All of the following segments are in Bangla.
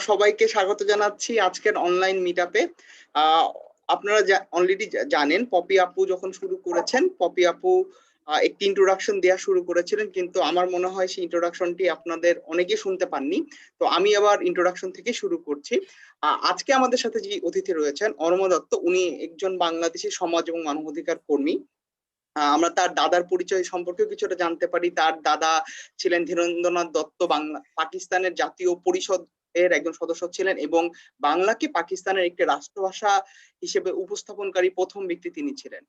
সবাইকে স্বাগত জানাচ্ছি আজকের অনলাইন মিটআপে। আপনারা অলরেডি জানেন পপি আপু যখন শুরু করেছেন, পপি আপু একটি ইন্ট্রোডাকশন দেওয়া শুরু করেছিলেন, কিন্তু আমার মনে হয় সেই ইন্ট্রোডাকশনটি আপনাদের অনেকে শুনতে পাননি। তো আমি আবার ইন্ট্রোডাকশন থেকে শুরু করছি। আজকে আমাদের সাথে যে অতিথি রয়েছেন অরমা দত্ত, উনি একজন বাংলাদেশি সমাজ এবং মানবাধিকার কর্মী। আমরা তার দাদার পরিচয় সম্পর্কেও কিছুটা জানতে পারি। তার দাদা ছিলেন ধীরেন্দ্রনাথ দত্ত, পাকিস্তানের জাতীয় পরিষদ এর একজন সদস্য ছিলেন এবং বাংলাকে পাকিস্তানের একটি রাষ্ট্রভাষা হিসেবে উপস্থাপনকারী প্রথম ব্যক্তি তিনি ছিলেন।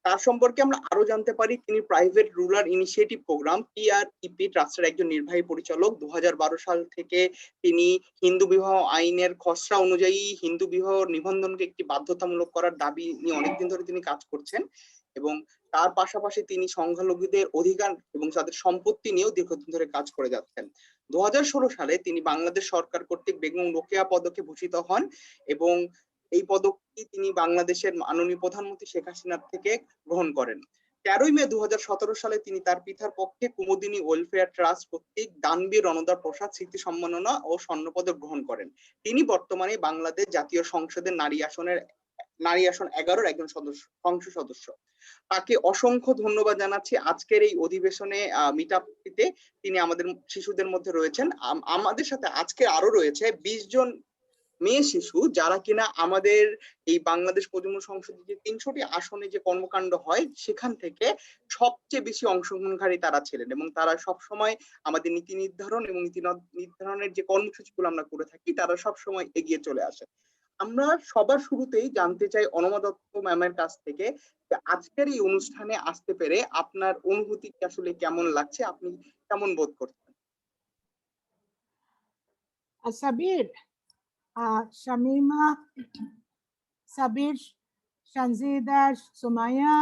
তার সম্পর্কে আমরা আরো জানতে পারি তিনি private rural initiative programme PREP ট্রাস্টের একজন নির্বাহী পরিচালক। 2012 সাল থেকে তিনি হিন্দু বিবাহ আইনের খসড়া অনুযায়ী হিন্দু বিবাহ নিবন্ধনকে একটি বাধ্যতামূলক করার দাবি নিয়ে অনেকদিন ধরে তিনি কাজ করছেন এবং তার পাশাপাশি তিনি সংখ্যালঘুদের অধিকার এবং তাদের সম্পত্তি নিয়েও দীর্ঘদিন ধরে কাজ করে যাচ্ছেন। 2016 সালে তিনি বাংলাদেশ সরকার কর্তৃক বেগম রোকেয়া পদকে ভূষিত হন এবং এই পদকটি তিনি বাংলাদেশের মাননীয় প্রধানমন্ত্রী শেখ হাসিনা থেকে গ্রহণ করেন। 13 মে 2017 সালে তিনি তার পিতার পক্ষে কুমুদিনী ওয়েলফেয়ার ট্রাস্ট কর্তৃক দানবীর রণদার প্রসাদ স্মৃতি সম্মাননা ও স্বর্ণপদক গ্রহণ করেন। তিনি বর্তমানে বাংলাদেশ জাতীয় সংসদের নারী আসন 11 একজন সংসদ সদস্য। তাকে অসংখ্য ধন্যবাদ জানাচ্ছি আজকের এই অধিবেশনে মিটআপটিতে তিনি আমাদের শিশুদের মধ্যে রয়েছেন। আমাদের সাথে আজকে আরো রয়েছে 20 জন মেয়ে শিশু, যারা কিনা আমাদের এই বাংলাদেশ প্রজন্ম সংসদে যে 300টি আসনে যে কর্মকাণ্ড হয় সেখান থেকে সবচেয়ে বেশি অংশগ্রহণকারী তারা ছিলেন এবং তারা সব সময় আমাদের নীতি নির্ধারণ এবং নীতি নির্ধারণের যে কর্মসূচিগুলো আমরা করে থাকি তারা সব সময় এগিয়ে চলে আসে। আমরা সবার শুরুতেই জানতে চাই অনমা দত্ত ম্যামের কাছ থেকে যে আজকের এই অনুষ্ঠানে আসতে পেরে আপনার অনুভূতি আসলে কেমন লাগছে, আপনি কেমন বোধ করছেন? সাবির, শামিমা, সাবির, সঞ্জিদা, সুমাইয়া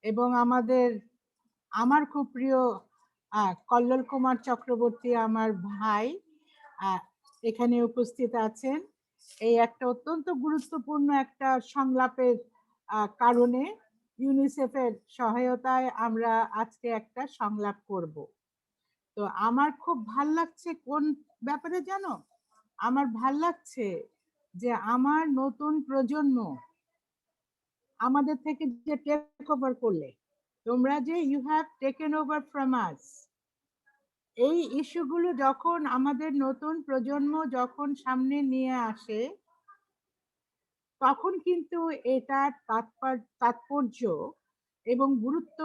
এবং আমার খুব প্রিয় কল্লোল কুমার চক্রবর্তী আমার ভাই এখানে উপস্থিত আছেন। এই একটা অত্যন্ত গুরুত্বপূর্ণ একটা সংলাপের কারণে ইউনিসেফের সহায়তায় আমরা আজকে একটা সংলাপ করব। তো আমার খুব ভাল লাগছে কোন ব্যাপারে জানো? আমার ভাল লাগছে যে আমার নতুন প্রজন্ম আমাদের থেকে যে টেক ওভার করলে, তোমরা যে you have taken over from us, এই ইস্যুগুলো যখন আমাদের নতুন প্রজন্ম যখন সামনে নিয়ে আসে তখন কিন্তু এটার তাৎপর্য এবং গুরুত্ব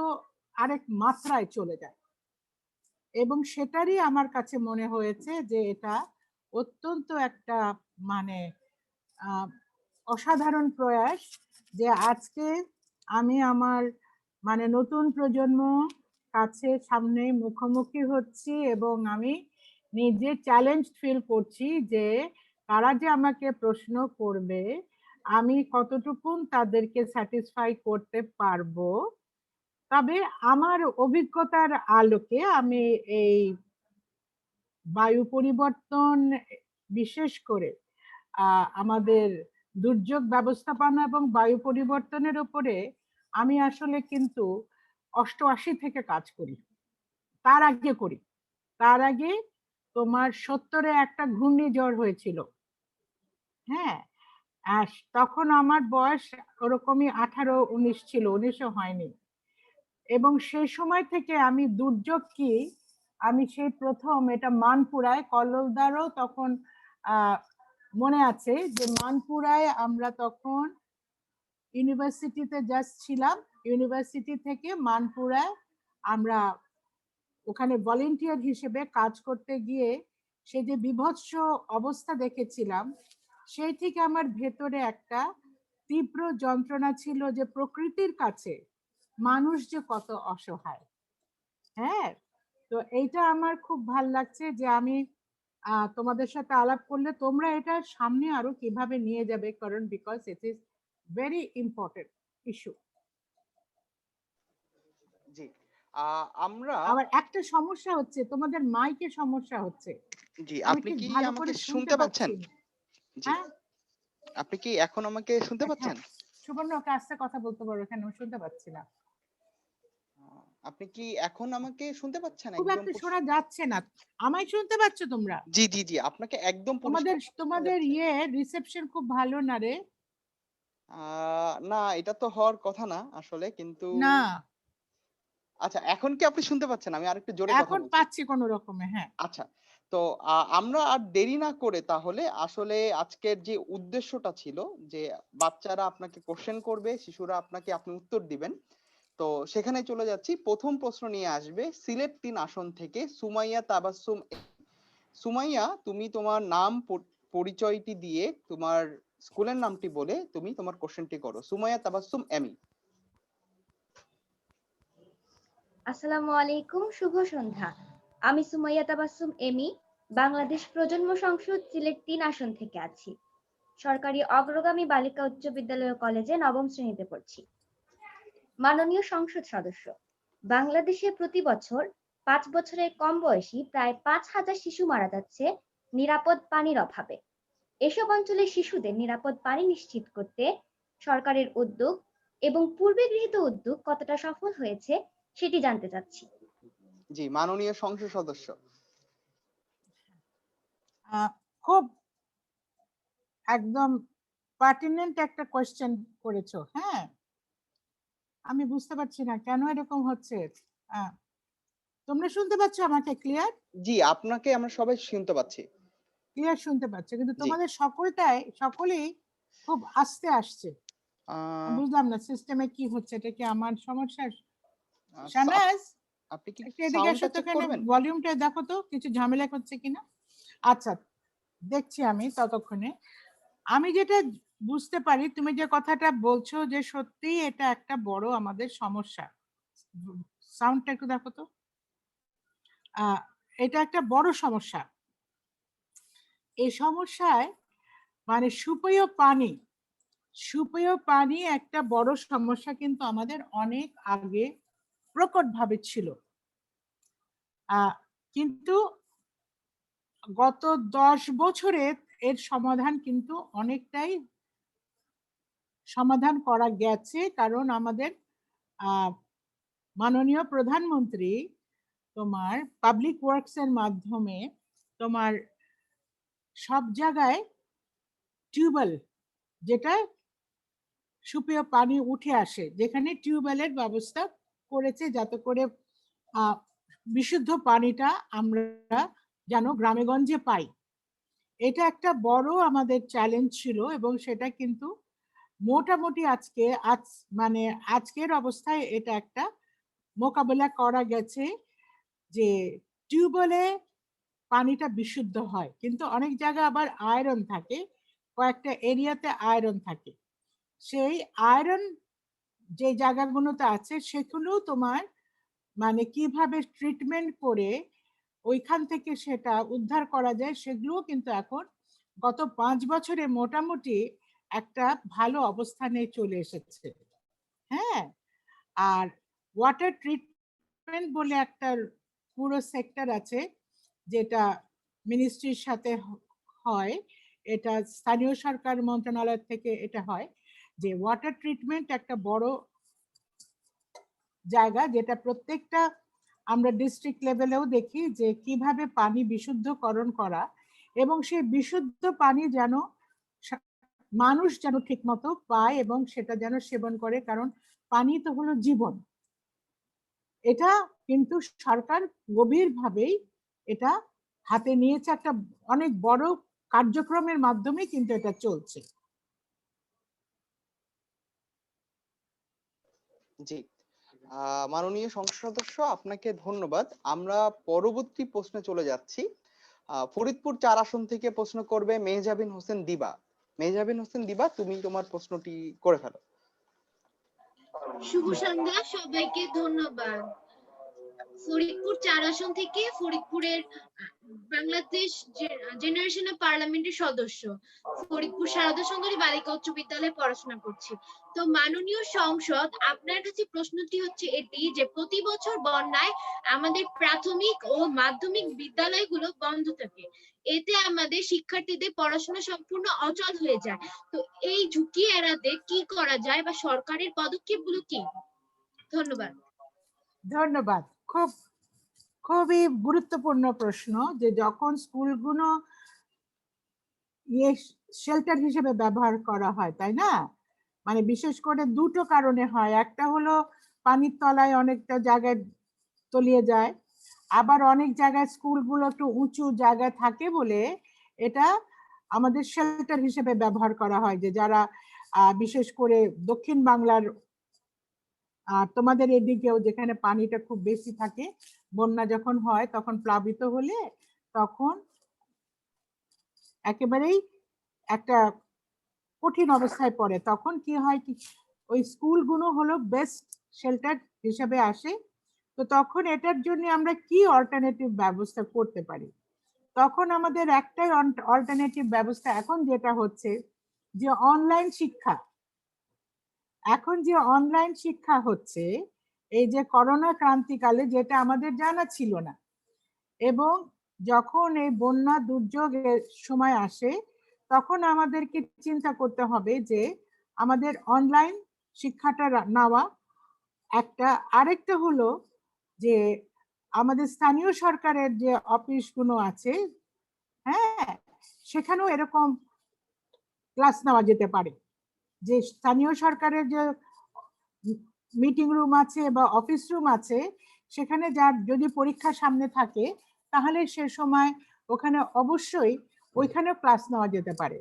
আরেক মাত্রায় চলে যায় এবং সেটারই আমার কাছে মনে হয়েছে যে এটা অত্যন্ত একটা মানে অসাধারণ প্রয়াস যে আজকে আমি আমার নতুন প্রজন্ম কাছে সামনে মুখোমুখি হচ্ছি এবং আমি নিজে চ্যালেঞ্জ ফিল করছি যে তারা যে আমাকে প্রশ্ন করবে আমি কতটুকু তাদেরকে স্যাটিসফাই করতে পারবো। তবে আমার অভিজ্ঞতার আলোকে আমি এই বায়ু পরিবর্তন, বিশেষ করে আমাদের দুর্যোগ ব্যবস্থাপনা এবং বায়ু পরিবর্তনের উপরে আমি আসলে কিন্তু 88 থেকে কাজ করি। তার আগে তোমার 70-এ একটা ঘূর্ণিঝড় হয়েছিল। হ্যাঁ, তখন আমার বয়স ওরকমই 18-19 ছিল, 19 হয়নি। এবং সেই সময় থেকে আমি দুর্যোগ কি আমি সেই প্রথম এটা মানপুরায় কল্লোলদারও তখন মনে আছে যে মানপুরায় আমরা তখন ইউনিভার্সিটিতে জাস্ট ছিলাম, ইউনিভার্সিটি থেকে মানপুরায় আমরা ওখানে ভলেন্টিয়ার হিসেবে কাজ করতে গিয়ে সে যে বিভৎস অবস্থা দেখেছিলাম সেই থেকে আমার ভেতরে একটা তীব্র যন্ত্রণা ছিল যে প্রকৃতির কাছে মানুষ যে কত অসহায়। হ্যাঁ, তো এইটা আমার খুব ভাল লাগছে যে আমি তোমাদের সাথে আলাপ করলে তোমরা এটা সামনে আরো কিভাবে নিয়ে যাবে, কারণ because it is very important issue. জি, আমরা আবার একটা সমস্যা হচ্ছে, তোমাদের মাইকে সমস্যা হচ্ছে। জি, আপনি কি আমাকে শুনতে পাচ্ছেন? জি, হ্যাঁ, আপনি কি এখন আমাকে শুনতে পাচ্ছেন? সুবর্ণ, ওকে আস্তে কথা বলতে পারো, এখানে আমি শুনতে পাচ্ছি না। আপনি কি এখন আমাকে শুনতে পাচ্ছেন? খুব একদম একটা শোনা যাচ্ছে না। আমায় শুনতে পাচ্ছ তোমরা? জি, জি, জি। আপনাকে একদম তোমাদের পরিষ্কার শোনা তোমাদের যাচ্ছে। রিসেপশন খুব ভালো না রে। আ না, এটা তো হওয়ার কথা না আসলে, কিন্তু না, আচ্ছা, এখন কি আপনি শুনতে পাচ্ছেন? আমি আরেকটু জোরে কথা এখন বলছি। পাচ্ছি কোন রকমে। হ্যাঁ। আচ্ছা। তো আমরা আর দেরি না করে তাহলে আসলে আজকের যে উদ্দেশ্যটা ছিল যে বাচ্চারা আপনাকে কোয়েশ্চেন করবে, শিশুরা আপনাকে আপনি উত্তর দিবেন। তো সেখানে চলে যাচ্ছি। ১ম প্রশ্ন নিয়ে আসবে সিলেট ৩ আসন থেকে সুমাইয়া তাবাসসুম। সুমাইয়া, তুমি তোমার নাম পরিচয়টি দিয়ে তোমার স্কুলের নামটি বলে তুমি তোমার কোয়েশ্চেনটি করো। সুমাইয়া তাবাসসুম এমি। আসসালামু আলাইকুম, শুভ সন্ধ্যা। আমি সুমাইয়া তাবাসসুম এমি, বাংলাদেশ প্রজন্ম সংসদ সিলেট ৩ আসন থেকে আছি। সরকারি অগ্রগামী বালিকা উচ্চ বিদ্যালয় ও কলেজে নবম শ্রেণীতে পড়ছি। মাননীয় সংসদ সদস্য, বাংলাদেশে প্রতি বছর ৫ বছরের কম বয়সী প্রায় ৫,০০০ শিশু মারা যাচ্ছে নিরাপদ পানির অভাবে। এসব অঞ্চলের শিশুদের নিরাপদ পানি নিশ্চিত করতে সরকারের উদ্যোগ এবং পূর্বে গৃহীত উদ্যোগ কতটা সফল হয়েছে সেটি জানতে চাচ্ছি। জি, মাননীয় সংসদ সদস্য। খুব একদম পার্টিনেন্ট একটা কোয়েশ্চেন করেছো। হ্যাঁ, আমি বুঝতে পারছি না কেন এরকম হচ্ছে। আহ, তোমরা শুনতে পাচ্ছ আমাকে ক্লিয়ার? জি, আপনাকে আমরা সবাই শুনতে পাচ্ছি। ক্লিয়ার শুনতে পাচ্ছ, কিন্তু জি। তোমাদের সকলেই খুব আস্তে আসছে। আ বুঝলাম না সিস্টেমে কি হচ্ছে, এটা কি আমার সমস্যা? আচ্ছা, শাহনাজ, আপনি কি একটু এদিকে সাউন্ডটা এসো তো, চেক এখানে করবেন? ভলিউমটা দেখো তো কিছু ঝামেলা করছে কিনা। আচ্ছা, দেখছি আমি ততক্ষণে। আমি যেটা বুঝতে পারি, তুমি যে কথাটা বলছো যে সত্যি এটা একটা বড় আমাদের সমস্যা। সাউন্ডটা একটু দেখো তো। আহ, এটা একটা বড় সমস্যা। এই সমস্যায় মানে সুপেয় পানি একটা বড় সমস্যা, কিন্তু আমাদের অনেক আগে প্রকটভাবে ছিল। কিন্তু গত 10 বছরে এর সমাধান কিন্তু অনেকটাই সমাধান করা গেছে, কারণ আমাদের মাননীয় প্রধানমন্ত্রী তোমার পাবলিক ওয়ার্কস এর মাধ্যমে তোমার সব জায়গায় টিউবওয়েল, যেটা সুপেয় পানি উঠে আসে, যেখানে টিউবওয়েলের ব্যবস্থা করেছে, যাতে করে বিশুদ্ধ পানিটা আমরা যেন গ্রামেগঞ্জে পাই। এটা একটা বড় আমাদের চ্যালেঞ্জ ছিল, এবং সেটা কিন্তু মোটামুটি মানে আজকের অবস্থায় এটা একটা মোকাবেলা করা গেছে, যে টিউবওয়েলে পানিটা বিশুদ্ধ হয়, কিন্তু অনেক জায়গায় আবার আয়রন থাকে, কয়েকটা এরিয়াতে আয়রন থাকে। সেই আয়রন যে জায়গাগুলোতে আছে সেগুলো তোমার মানে কিভাবে ট্রিটমেন্ট করে ওইখান থেকে সেটা উদ্ধার করা যায়, সেগুলোও কিন্তু এখন গত 5 বছরে মোটামুটি একটা ভালো অবস্থানে চলে এসেছে। হ্যাঁ, আর ওয়াটার ট্রিটমেন্ট বলে একটা পুরো সেক্টর আছে, যেটা মিনিস্ট্রির সাথে হয়। এটা স্থানীয় সরকার মন্ত্রণালয় থেকে এটা হয়, যে ওয়াটার ট্রিটমেন্ট একটা বড় জায়গা, যেটা প্রত্যেকটা আমরা ডিস্ট্রিক্ট লেভেলেও দেখি যে কিভাবে পানি বিশুদ্ধকরণ করা, এবং সেই বিশুদ্ধ পানি যেন মানুষ যেন ঠিক মতো পায় এবং সেটা যেন সেবন করে, কারণ পানি তো হলো জীবন। এটা কিন্তু সরকার গভীরভাবেই এটা হাতে নিয়েছে, একটা অনেক বড় কার্যক্রমের মাধ্যমে কিন্তু এটা চলছে। জি। মাননীয় সংসদ সদস্য, আপনাকে ধন্যবাদ। আমরা পরবর্তী প্রশ্নে চলে যাচ্ছি। ফরিদপুর ৪ আসন থেকে প্রশ্ন করবে মেহজাবিন হোসেন দিবা। মেহজাবিন হোসেন দিবা, তুমি তোমার প্রশ্নটি করে ফেলো। শুভ সন্ধ্যা, সবাইকে ধন্যবাদ। ফরিদপুর ৪ আসন থেকে ফরিদপুরের বাংলাদেশ জেনারেশন অফ পার্লামেন্টের সদস্য, ফরিদপুর সারদা সুন্দরী বালিকা উচ্চ বিদ্যালয়ে পড়াশোনা করছি। তো মাননীয় সংসদ, আপনার কাছে প্রশ্নটি হচ্ছে এটি যে প্রতি বছর বন্যায় আমাদের প্রাথমিক ও মাধ্যমিক বিদ্যালয়গুলো বন্ধ থাকে, এতে আমাদের শিক্ষার্থীদের পড়াশোনা সম্পূর্ণ অচল হয়ে যায়। তো এই ঝুঁকি এড়াতে কি করা যায় বা সরকারের পদক্ষেপগুলো কি? ধন্যবাদ। ধন্যবাদ। খুবই গুরুত্বপূর্ণ প্রশ্ন, যে যখন স্কুলগুলো শেল্টার হিসেবে ব্যবহার করা হয়, তাই না? মানে বিশেষ করে দুটো কারণে হয়। একটা হলো পানির তলায় অনেকটা জায়গায় তলিয়ে যায়, আবার অনেক জায়গায় স্কুলগুলো একটু উঁচু জায়গায় থাকে বলে এটা আমাদের শেল্টার হিসেবে ব্যবহার করা হয়। যে যারা বিশেষ করে দক্ষিণ বাংলার, তোমাদের এদিকেও যেখানে পানিটা খুব বেশি থাকে, বন্যা যখন হয় তখন প্লাবিত হলে তখন একেবারেই একটা কঠিন অবস্থায় পড়ে, তখন কি হয় কি ওই স্কুলগুলো হলো বেস্ট শেল্টার হিসেবে আসে। তো তখন এটার জন্য আমরা কি অল্টারনেটিভ ব্যবস্থা করতে পারি? তখন আমাদের একটাই অল্টারনেটিভ ব্যবস্থা এখন যেটা হচ্ছে, যে অনলাইন শিক্ষা। এখন যে অনলাইন শিক্ষা হচ্ছে, এই যে করোনা ক্রান্তিকালে, যেটা আমাদের জানা ছিল না, এবং যখন এই বন্যা দুর্যোগের সময় আসে তখন আমাদেরকে চিন্তা করতে হবে যে আমাদের অনলাইন শিক্ষাটা নেওয়া একটা। আরেকটা হলো যে আমাদের স্থানীয় সরকারের যে অফিসগুলো আছে, হ্যাঁ, সেখানেও এরকম ক্লাস নেওয়া যেতে পারে। যে স্থানীয় সরকারের যে মিটিং রুম আছে বা অফিস রুম আছে, সেখানে যার যদি পরীক্ষা সামনে থাকে তাহলে সে সময় ওখানে অবশ্যই ওইখানে ক্লাস নেওয়া যেতে পারে।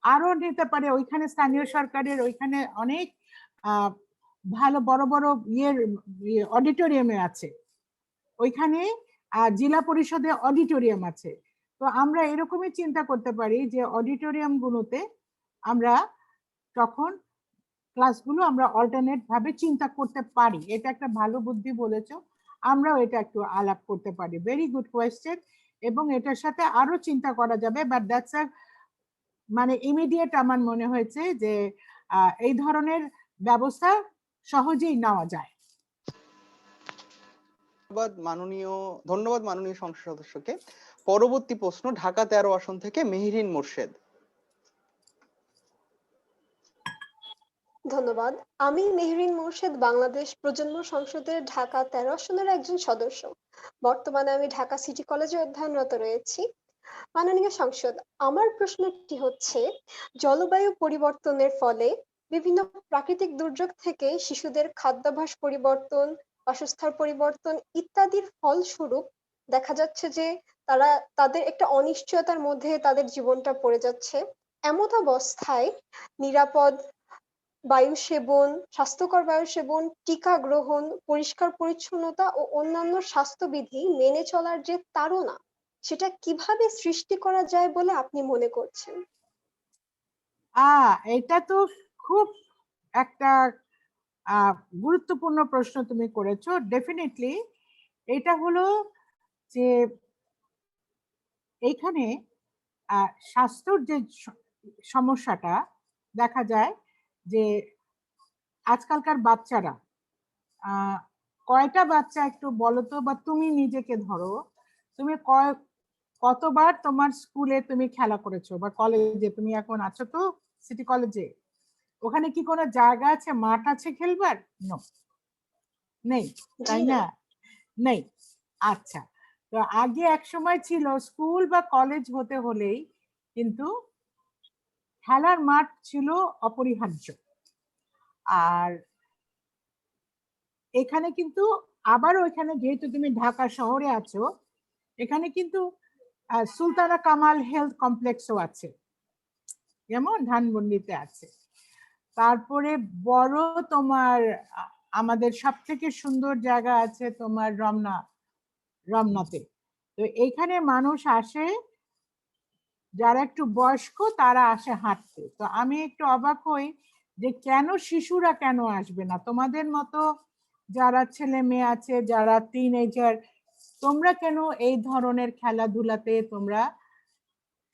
আরো নিতে পারে ওইখানে স্থানীয় সরকারের ওইখানে অনেক ভালো বড় বড় অডিটোরিয়ামে আছে, ওইখানে জেলা পরিষদে অডিটোরিয়াম আছে। তো আমরা এরকমই চিন্তা করতে পারি যে অডিটোরিয়াম গুলোতে আমরা তখন ক্লাসগুলো আমরা অল্টারনেট ভাবে চিন্তা করতে পারি। এটা একটা ভালো বুদ্ধি বলেছো, আমরাও এটা একটু আলাপ করতে পারি। Very good question. এবং এটার সাথে আরো চিন্তা করা যাবে, বাট দ্যাটস মানে ইমিডিয়েট আমার মনে হয়েছে যে এই ধরনের ব্যবস্থা সহজেই নেওয়া যায়। ধন্যবাদ মাননীয় সংসদ সদস্যকে। পরবর্তী প্রশ্ন ঢাকা 13 আসন থেকে মেহরিন মোর্শেদ। ধন্যবাদ। আমি মেহরিন মোর্শেদ, বাংলাদেশ প্রজন্ম সংসদের ঢাকা 13 আসনের একজন সদস্য। বর্তমানে আমি ঢাকা সিটি কলেজে অধ্যয়নরত রয়েছি। মাননীয় সংসদ, আমার প্রশ্নটি হচ্ছে, জলবায়ু পরিবর্তনের ফলে বিভিন্ন প্রাকৃতিক দুর্যোগ থেকে শিশুদের খাদ্যাভ্যাস পরিবর্তন, বাসস্থান পরিবর্তন ইত্যাদির ফলস্বরূপ দেখা যাচ্ছে যে তারা তাদের একটা অনিশ্চয়তার মধ্যে তাদের জীবনটা পড়ে যাচ্ছে। এমত অবস্থায় নিরাপদ বায়ু সেবন, স্বাস্থ্যকর বায়ু সেবন, টিকা গ্রহণ, পরিষ্কার পরিচ্ছন্নতা ও অন্যান্য স্বাস্থ্যবিধি মেনে চলার যে তাড়না, সেটা কিভাবে সৃষ্টি করা যায় বলে আপনি মনে করছেন? এটা তো খুব একটা গুরুত্বপূর্ণ প্রশ্ন তুমি করেছো। ডেফিনেটলি এটা হলো যে এইখানে স্বাস্থ্যর যে সমস্যাটা দেখা যায়, যে আজকালকার বাচ্চারা কয়টা বাচ্চা একটু বলো তো, বা তুমি নিজেকে ধরো, তুমি কতবার তোমার স্কুলে তুমি খেলা করেছো, বা কলেজে তুমি এখন আছো তো সিটি কলেজে, ওখানে কি কোনো জায়গা আছে, মাঠ আছে খেলবার? নেই, তাই না? নেই। আচ্ছা, তো আগে এক সময় ছিল স্কুল বা কলেজ হতে হলেই কিন্তু খেলার মাঠ ছিল অপরিহার্য। আর এখানে কিন্তু আবারও এখানে যেহেতু তুমি ঢাকা শহরে আছো, এখানে কিন্তু সুলতানা কামাল হেলথ কমপ্লেক্সও আছে, যেমন ধানমন্ডিতে আছে। তারপরে বড় তোমার আমাদের সব থেকে সুন্দর জায়গা আছে তোমার রমনাতে। তো এইখানে মানুষ আসে, যারা একটু বয়স্ক তারা আসে হাঁটতে। তো আমি একটু অবাক হই যে কেন শিশুরা কেন আসবে না, তোমাদের মতো যারা ছেলে মেয়ে আছে, যারা টিনেজার, তোমরা কেন এই ধরনের খেলাধুলাতে তোমরা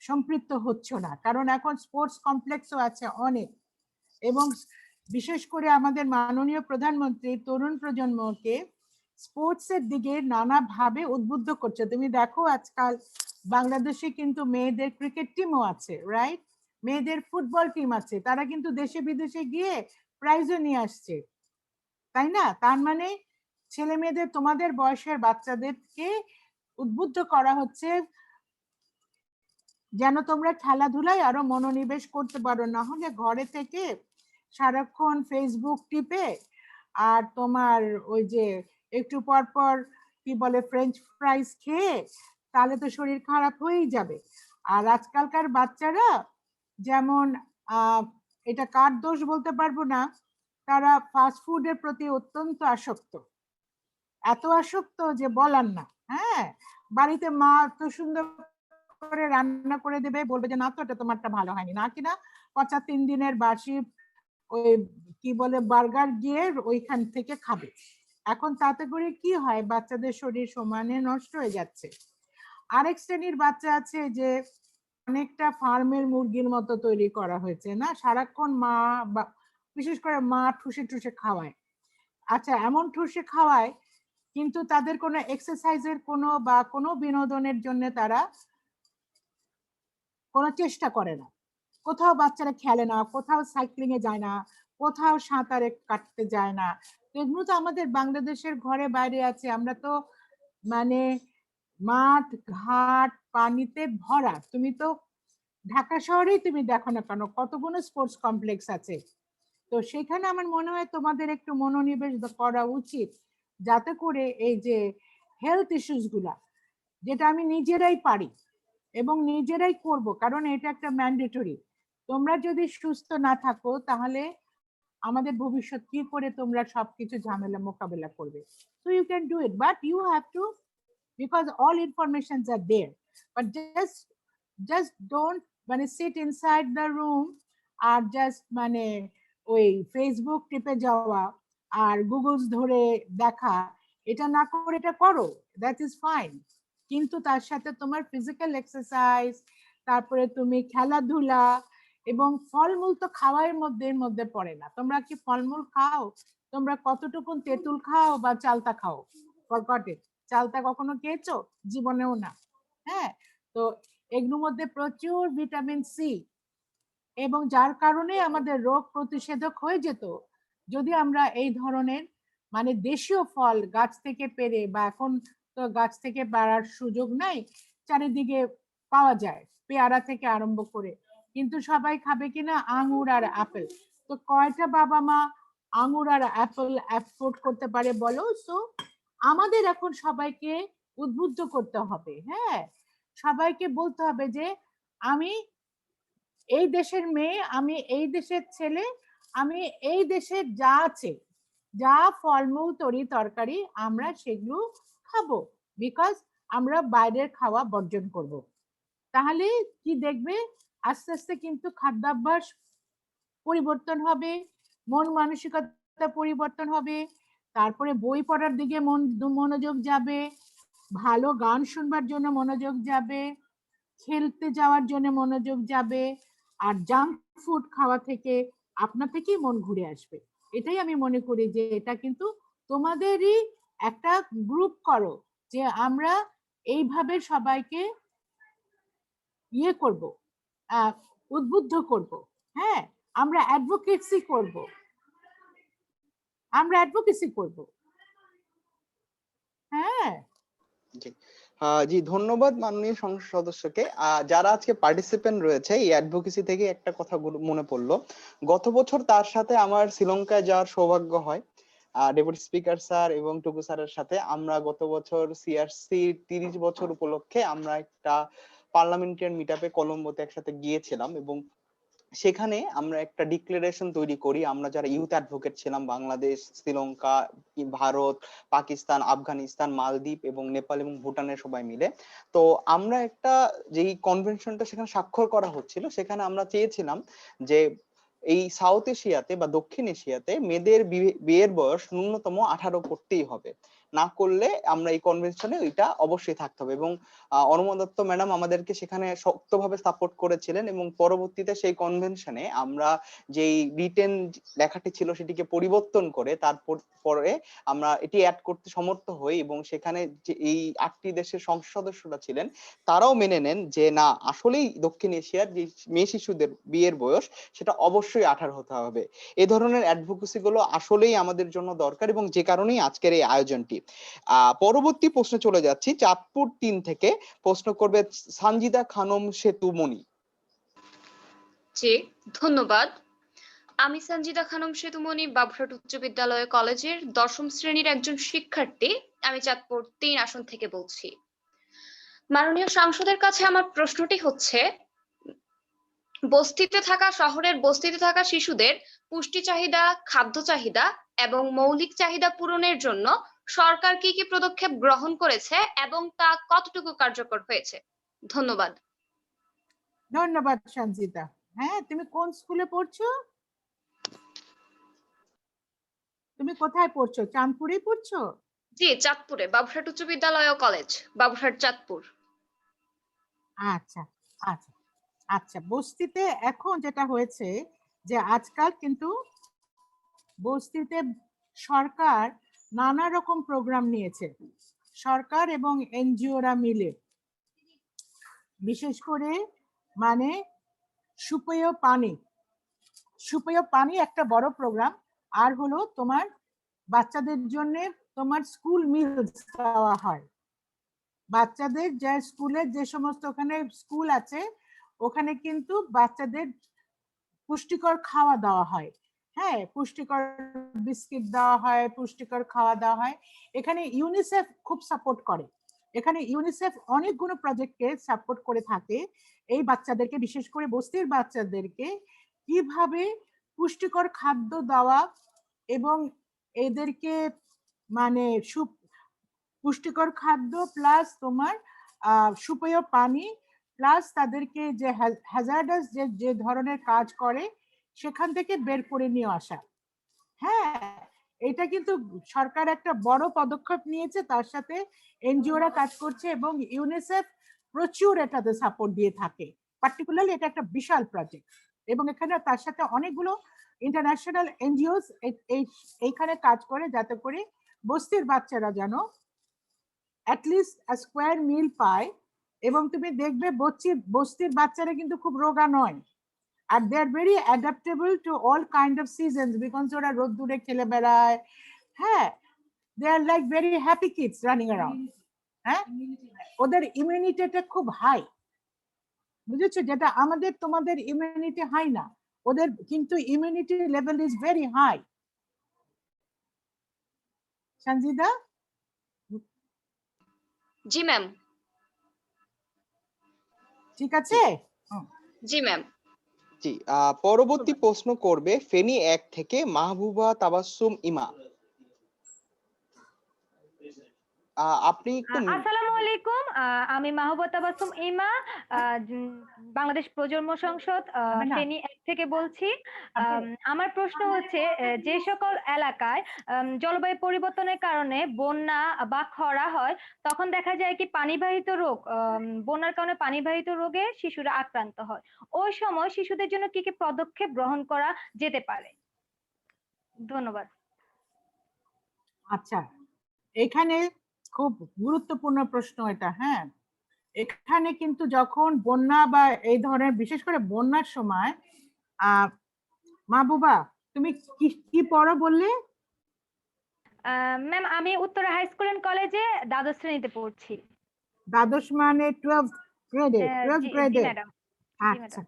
সম্পৃক্ত হচ্ছ না? কারণ এখন স্পোর্টস কমপ্লেক্সও আছে অনেক, এবং বিশেষ করে আমাদের মাননীয় প্রধানমন্ত্রী তরুণ প্রজন্মকে স্পোর্টসের দিকে নানাভাবে উদ্বুদ্ধ করছে। তুমি দেখো আজকাল বাংলাদেশে কিন্তু মেয়েদের ক্রিকেট টিমও আছে, রাইট? মেয়েদের ফুটবল টিম আছে, তারা কিন্তু দেশে বিদেশে গিয়ে প্রাইজও নিয়ে আসছে, তাই না? তার মানে ছেলে মেয়েদের, তোমাদের বয়সের বাচ্চাদেরকে উদ্বুদ্ধ করা হচ্ছে যেন তোমরা খেলাধুলায় আরো মনোনিবেশ করতে পারো, না হলে ঘরে থেকে সারাক্ষণ ফেসবুক টিপে আর তোমার ওই যে একটু পর পর কি বলে ফ্রেঞ্চ ফ্রাইজ খেয়ে তাহলে তো শরীর খারাপ হয়েই যাবে। আর আজকালকার বাচ্চারা যেমন এটা কার দোষ বলতে পারবো না, তারা ফাস্ট ফুডের প্রতি অত্যন্ত আসক্ত, এত আসক্ত যে বলার না। হ্যাঁ, বাড়িতে মা তো সুন্দর করে রান্না করে দেবে, বলবে যে না তো এটা তোমারটা ভালো হয়নি, না কিনা পচা 3 দিনের বাসি ওই কি বলে বার্গার গিয়ে ওইখান থেকে খাবে। এখন তাতে করে কি হয়, বাচ্চাদের শরীর সমানে নষ্ট হয়ে যাচ্ছে। আরেক শ্রেণীর বাচ্চা আছে যে অনেকটা ফার্মের মুরগির মতো তৈরি করা হয়েছে না, সারাক্ষণ মা বা বিশেষ করে মা ঠুসে ঠুসে খাওয়ায়। আচ্ছা, এমন ঠুসে খাওয়ায় কিন্তু তাদের কোনো এক্সারসাইজের কোনো বা কোনো বিনোদনের জন্য তারা কোনো চেষ্টা করে না। কোথাও বাচ্চারা খেলে না, কোথাও সাইক্লিং এ যায় না, কোথাও সাঁতারে কাটতে যায় না। এগুলো তো আমাদের বাংলাদেশের ঘরে বাইরে আছে। আমরা তো মানে মাঠ ঘাট পানিতে ভরা। তুমি তো ঢাকা শহরেই তুমি দেখো না কেন কতগুলো স্পোর্টস কমপ্লেক্স আছে। তো সেখানে আমার মনে হয় তোমাদের একটু মনোনিবেশ করা উচিত, যাতে করে এই যে হেলথ ইস্যুস গুলা, যেটা আমি নিজেরাই পারি এবং নিজেরাই করব, কারণ এটা একটা ম্যান্ডেটরি। তোমরা যদি সুস্থ না থাকো তাহলে আমাদের ভবিষ্যৎ কি করে তোমরা সবকিছু ঝামেলা মোকাবেলা করবে? So you can do it, but you have to, because all informations are there, but just don't মানে sit inside the room R just মানে ওই ফেসবুক টিপে যাওয়া আর গুগলস ধরে দেখা, এটা না করে এটা করো, দ্যাট ইজ ফাইন। কিন্তু তার সাথে তোমার ফিজিক্যাল এক্সারসাইজ, তারপরে তুমি খেলাধুলা এবং ফলমূল তো খাওয়ার মধ্যে পড়ে না। তোমরা কি ফলমূল খাও? তোমরা কতটুকুন তেঁতুল খাও বা চালতা খাও? ফরগট, চালতা কখনো খেয়েছো? জীবনেও না। হ্যাঁ, তো এগুলোর মধ্যে প্রচুর ভিটামিন সি, এবং যার কারণে আমাদের রোগ প্রতিষেধক হয়ে যেত যদি আমরা এই ধরনের মানে দেশীয় ফল গাছ থেকে পেরে, বা এখন তো গাছ থেকে পাড়ার সুযোগ নাই, চারিদিকে পাওয়া যায় পেয়ারা থেকে আরম্ভ করে, কিন্তু সবাই খাবে কিনা আঙ্গুর আর আপেল। তো কয়টা বাবা মা আঙ্গুর আর আপেল অ্যাফোর্ড করতে পারে বলো? সো আমাদের এখন সবাইকে উদ্বুদ্ধ করতে হবে। হ্যাঁ, সবাইকে বলতে হবে যে আমি এই দেশের মেয়ে, আমি এই দেশের ছেলে, আমি এই দেশের যা আছে, যা ফলমূল তরি তরকারি আমরা সেগুলো খাবো, বিকজ আমরা বাইরের খাওয়া বর্জন করব। তাহলে কি দেখবে, আস্তে আস্তে কিন্তু খাদ্যাভ্যাস পরিবর্তন হবে, মন মানসিকতা পরিবর্তন হবে, তারপরে বই পড়ার দিকে মনোযোগ যাবে, ভালো গান শুনবার জন্য মনোযোগ যাবে, খেলতে যাওয়ার জন্য মনোযোগ যাবে, আর জাঙ্ক ফুড খাওয়া থেকে আপনা থেকেই মন ঘুরে আসবে। এটাই আমি মনে করি যে এটা কিন্তু তোমাদেরই একটা গ্রুপ করো, যে আমরা এইভাবে সবাইকে ইয়ে করব, উদ্বুদ্ধ করব। হ্যাঁ, আমরা অ্যাডভোকেসি করব, আমরা অ্যাডভোকেসি করব। হ্যাঁ, জি, ধন্যবাদ মাননীয় সংসদ সদস্যকে। যারা আজকে পার্টিসিপেন্ট রয়েছে, এই অ্যাডভোকেসি থেকে একটা কথা মনে পড়লো। গত বছর তার সাথে আমার শ্রীলঙ্কায় যাওয়ার সৌভাগ্য হয়, ডেপুটি স্পিকার স্যার এবং টুকু স্যারের সাথে। আমরা গত বছর সিআরসি 30 বছর উপলক্ষে আমরা একটা পার্লামেন্টারিয়ান মিটআপে কলম্বোতে একসাথে গিয়েছিলাম, এবং সেখানে আমরা একটা ডিক্লারেশন তৈরি করি, আমরা যারা ইউথ অ্যাডভোকেট ছিলাম, বাংলাদেশ, শ্রীলঙ্কা, ভারত, পাকিস্তান, আফগানিস্তান, মালদ্বীপ এবং নেপাল এবং ভুটানের সবাই মিলে। তো আমরা একটা যেই কনভেনশনটা সেখানে স্বাক্ষর করা হচ্ছিল, সেখানে আমরা চেয়েছিলাম যে এই সাউথ এশিয়াতে বা দক্ষিণ এশিয়াতে মেয়েদের বিয়ের বয়স ন্যূনতম 18 করতেই হবে। না করলে আমরা এই কনভেনশনে ওইটা অবশ্যই থাকতে হবে। এবং অনুমা দত্ত ম্যাডাম আমাদেরকে সেখানে শক্তভাবে সাপোর্ট করেছিলেন এবং পরবর্তীতে সেই কনভেনশনে আমরা যেই রিটেন লেখাটি ছিল সেটিকে পরিবর্তন করে তারপর পরে আমরা এটি অ্যাড করতে সমর্থ হই এবং সেখানে যে এই 8টি দেশের সংসদ সদস্যরা ছিলেন তারাও মেনে নেন যে না আসলেই দক্ষিণ এশিয়ার যে মেয়ে শিশুদের বিয়ের বয়স সেটা অবশ্যই 18 হতে হবে। এই ধরনের অ্যাডভোকেসি গুলো আসলেই আমাদের জন্য দরকার এবং যে কারণেই আজকের এই আয়োজনটি। পরবর্তী প্রশ্নে চলে যাচ্ছি, চাঁদপুর 3 থেকে প্রশ্ন করবে সানজিদা খানম সেতুমণি। জি, ধন্যবাদ। আমি সঞ্জিদা খানম সেতুমণি বাবুরহাট উচ্চ বিদ্যালয় কলেজের 10ম শ্রেণীর একজন শিক্ষার্থী। আমি চাঁদপুর 3 আসন থেকে বলছি। মাননীয় সাংসদের কাছে আমার প্রশ্নটি হচ্ছে, শহরের বস্তিতে থাকা শিশুদের পুষ্টি চাহিদা, খাদ্য চাহিদা এবং মৌলিক চাহিদা পূরণের জন্য সরকার কি কি পদক্ষেপ গ্রহণ করেছে এবং তা কতটুকু কার্যকর হয়েছে? ধন্যবাদ। ধন্যবাদ সঞ্জিতা। হ্যাঁ, তুমি কোন স্কুলে পড়ছো? তুমি কোথায় পড়ছো? চাঁদপুরে পড়ছো? জি, চাঁদপুরে বাবুরহাট উচ্চ বিদ্যালয় ও কলেজ, বাবুরহাট চাঁদপুর। আচ্ছা আচ্ছা আচ্ছা, বস্তিতে এখন যেটা হয়েছে যে আজকাল কিন্তু বস্তিতে সরকার নানা রকম প্রোগ্রাম নিয়েছে, সরকার এবং এনজিওরা মিলে। বিশেষ করে মানে সুপেয় পানি একটা বড় প্রোগ্রাম। আর হলো তোমার বাচ্চাদের জন্য তোমার স্কুল মিলস দেওয়া হয়। বাচ্চাদের যে স্কুলের যে সমস্ত ওখানে স্কুল আছে ওখানে কিন্তু বাচ্চাদের পুষ্টিকর খাওয়া দেওয়া হয়। হ্যাঁ, পুষ্টিকর বিস্কিট দেওয়া হয়, পুষ্টিকর খাওয়া দেওয়া হয়। এখানে ইউনিসেফ খুব সাপোর্ট করে। এখানে ইউনিসেফ অনেকগুলো প্রজেক্টকে সাপোর্ট করে থাকে এই বাচ্চাদেরকে, বিশেষ করে বস্তির বাচ্চাদেরকে কিভাবে পুষ্টিকর খাদ্য দেওয়া এবং এদেরকে মানে পুষ্টিকর খাদ্য প্লাস তোমার সুপেয় পানি প্লাস তাদেরকে যে হ্যাজার্ডাস যে ধরনের কাজ করে সেখান থেকে বের করে নিয়ে আসা। হ্যাঁ, এটা কিন্তু সরকার একটা বড় পদক্ষেপ নিয়েছে, তার সাথে এনজিওরা কাজ করছে এবং ইউনিসেফ প্রচুর এটাতে সাপোর্ট দিয়ে থাকে। পার্টিকুলারলি এটা একটা বিশাল প্রজেক্ট এবং এখানে তার সাথে অনেকগুলো ইন্টারন্যাশনাল এনজিওস এইখানে কাজ করে যাতে করে বস্তির বাচ্চারা যেন অ্যাটলিস্ট স্কোয়ার মিল পায়। এবং তুমি দেখবে বস্তির বাচ্চারা কিন্তু খুব রোগা নয়, আর they are very adaptable to all kind of seasons, because ওরা রোদ্দুরে খেলে বেড়ায়। হ্যাঁ, they are like very happy kids running around. হ্যাঁ, ওদের ইমিউনিটিটা খুব হাই, বুঝেছো? যেটা আমাদের তোমাদের ইমিউনিটি হাই না, ওদের কিন্তু immunity level is very high. Sanjida? জি ম্যাম। ঠিক আছে। জি ম্যাম। জি, পরবর্তী প্রশ্ন করবে ফেনী 1 থেকে মাহবুবা তাবাসসুম ইমা। আপনি একটু আসসালামু আলাইকুম, আমি মাহবুবা তাবাসসুম ইমা, বাংলাদেশ প্রজন্ম সংসদ ফেনী 1 থেকে বলছি। আমার প্রশ্ন হচ্ছে, যে সকল এলাকায় জলবায়ু পরিবর্তনের কারণে বন্যা বা খরা হয় তখন দেখা যায় কি পানিবাহিত রোগ, বন্যার কারণে পানিবাহিত রোগে শিশুরা আক্রান্ত হয়, ওই সময় শিশুদের জন্য কি কি পদক্ষেপ গ্রহণ করা যেতে পারে? ধন্যবাদ। আচ্ছা, এখানে খুব গুরুত্বপূর্ণ প্রশ্ন এটা। হ্যাঁ, এখানে কিন্তু যখন বন্যা বা এই ধরনের বিশেষ করে বন্যার সময় মাহবুবা তুমি কি পড়ো বললে? ম্যাম, আমি উত্তরা হাই স্কুল এন্ড কলেজে দ্বাদশ শ্রেণীতে পড়ছি। দ্বাদশ মানে 12th গ্রেডে? 12th জি গ্রেডে? ম্যাডাম। আচ্ছা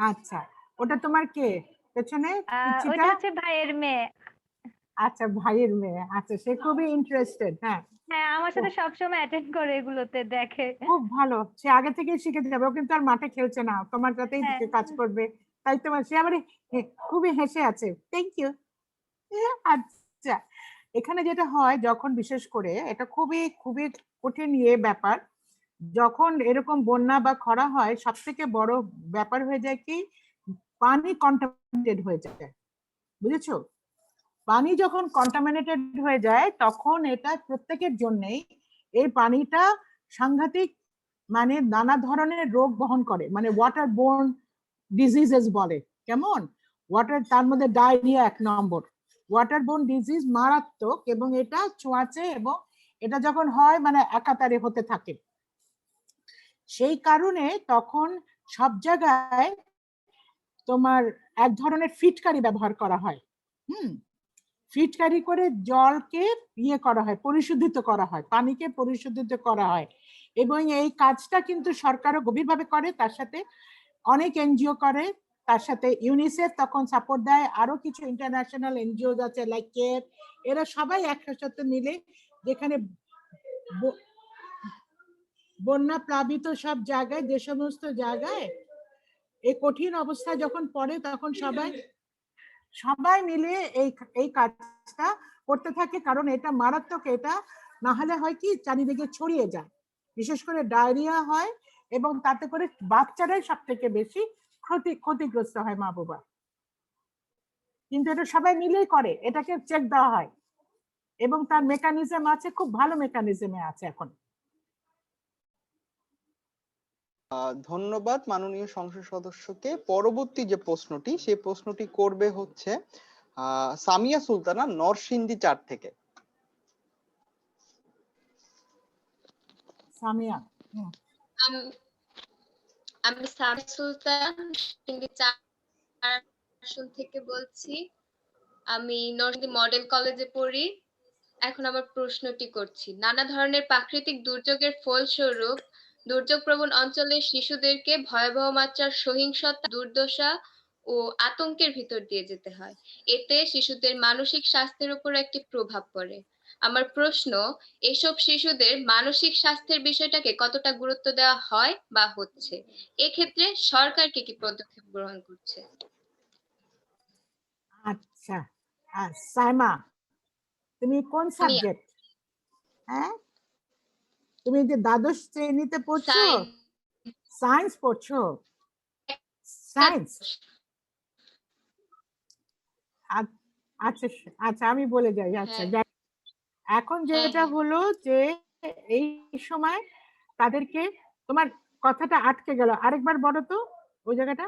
আচ্ছা, ওটা তোমার কে পেছনে পিচ্চিটা? ওইটা হচ্ছে ভাইয়ের মেয়ে। আচ্ছা, ভাইয়ের মেয়ে। আচ্ছা, সে খুবই ইন্টারেস্টেড। হ্যাঁ হ্যাঁ, আমার সাথে সবসময় অ্যাটেন্ড করে, এগুলোতে দেখে। খুব ভালো, সে আগে থেকে শিখে যাবে। ও কিন্তু আর মাঠে খেলছে না, তোমার সাথেই হ্যাঁ। কাজ করবে। তাই তোমার সে আবার খুবই হেসে আছে। Thank you. আচ্ছা, এখানে যেটা হয় যখন বিশেষ করে এটা খুবই খুবই কঠিন ব্যাপার, যখন এরকম বন্যা বা খরা হয় সব থেকে বড় ব্যাপার হয়ে যায় কি পানি কন্টামিনেটেড হয়ে যায়, বুঝেছো? পানি যখন কন্টামিনেটেড হয়ে যায় তখন এটা প্রত্যেকের জন্যই এই পানিটা সাংঘাতিক মানে নানা ধরনের রোগ বহন করে, মানে ওয়াটার বোর্ন ডিজিজেস বলে, কেমন ওয়াটার, তার মধ্যে ডায়রিয়া 1 নম্বর। ওয়াটার বোর্ন ডিজিজ মারাত্মক এবং এটা ছোঁয়াচে এবং এটা যখন হয় মানে একাতারে হতে থাকে। সেই কারণে তখন সব জায়গায় তোমার এক ধরনের ফিটকারি ব্যবহার করা হয়। ফিটকারি করে জলকে করা হয়, পরিশোধিত করা হয়, পানিকে পরিশোধিত করা হয়। এবং এই কাজটা কিন্তু সরকারও গভীরভাবে করে, তার সাথে অনেক এনজিও করে, তার সাথে ইউনিসেফ তখন সাপোর্ট দেয়, আরো কিছু ইন্টারন্যাশনাল এনজিও আছে লাইক কেয়ার, এরা সবাই একসাথে মিলে যেখানে বন্যা প্লাবিত সব জায়গায়, যে সমস্ত জায়গায় এই কঠিন অবস্থা যখন পড়ে তখন সবাই মিলে এই কাজটা করতে থাকে, কারণ এটা মারাত্মক। এটা না হলে হয় কি চারিদিকে ছড়িয়ে যায়, বিশেষ করে ডায়রিয়া হয় এবং তাতে করে বাচ্চারাই সব থেকে বেশি ক্ষতিগ্রস্ত হয়, মা বাবা। কিন্তু এটা সবাই মিলেই করে, এটাকে চেক দেওয়া হয় এবং তার মেকানিজম আছে, খুব ভালো মেকানিজমে আছে এখন। ধন্যবাদ মাননীয় সংসদ সদস্যকে। পরবর্তী যে প্রশ্নটি, সেই প্রশ্নটি করবে হচ্ছে সামিয়া সুলতানা, নরসিংদী 4 থেকে। সামিয়া। আমি সামিয়া সুলতান, নরসিংদী 4 আসন থেকে বলছি। আমি নরসিংদী মডেল কলেজে পড়ি। এখন আমার প্রশ্নটি করছি, নানা ধরনের প্রাকৃতিক দুর্যোগের ফলস্বরূপ দুর্যোগপ্রবণ অঞ্চলের শিশুদেরকে ভয়াবহ মাত্রার সহিংসতা, দুর্দশা ও আতঙ্কের ভিতর দিয়ে যেতে হয়। এতে শিশুদের মানসিক স্বাস্থ্যের উপর একটি প্রভাব পড়ে। আমার প্রশ্ন, এসব শিশুদের মানসিক স্বাস্থ্যের বিষয়টাকে কতটা গুরুত্ব দেওয়া হয় বা হচ্ছে? এক্ষেত্রে সরকার কি পদক্ষেপ গ্রহণ করছে? আচ্ছা, সাইমা, তুমি কোন সাবজেক্ট? হ্যাঁ, তুমি যে দ্বাদশ শ্রেণীতে পড়ছো, সায়েন্স পড়ছো? সায়েন্স, আচ্ছা আচ্ছা, আমি বলে যাই। আচ্ছা, এখন যেটা হলো যে এই সময় তাদেরকে, তোমার কথাটা আটকে গেল, আরেকবার বলো তো ওই জায়গাটা।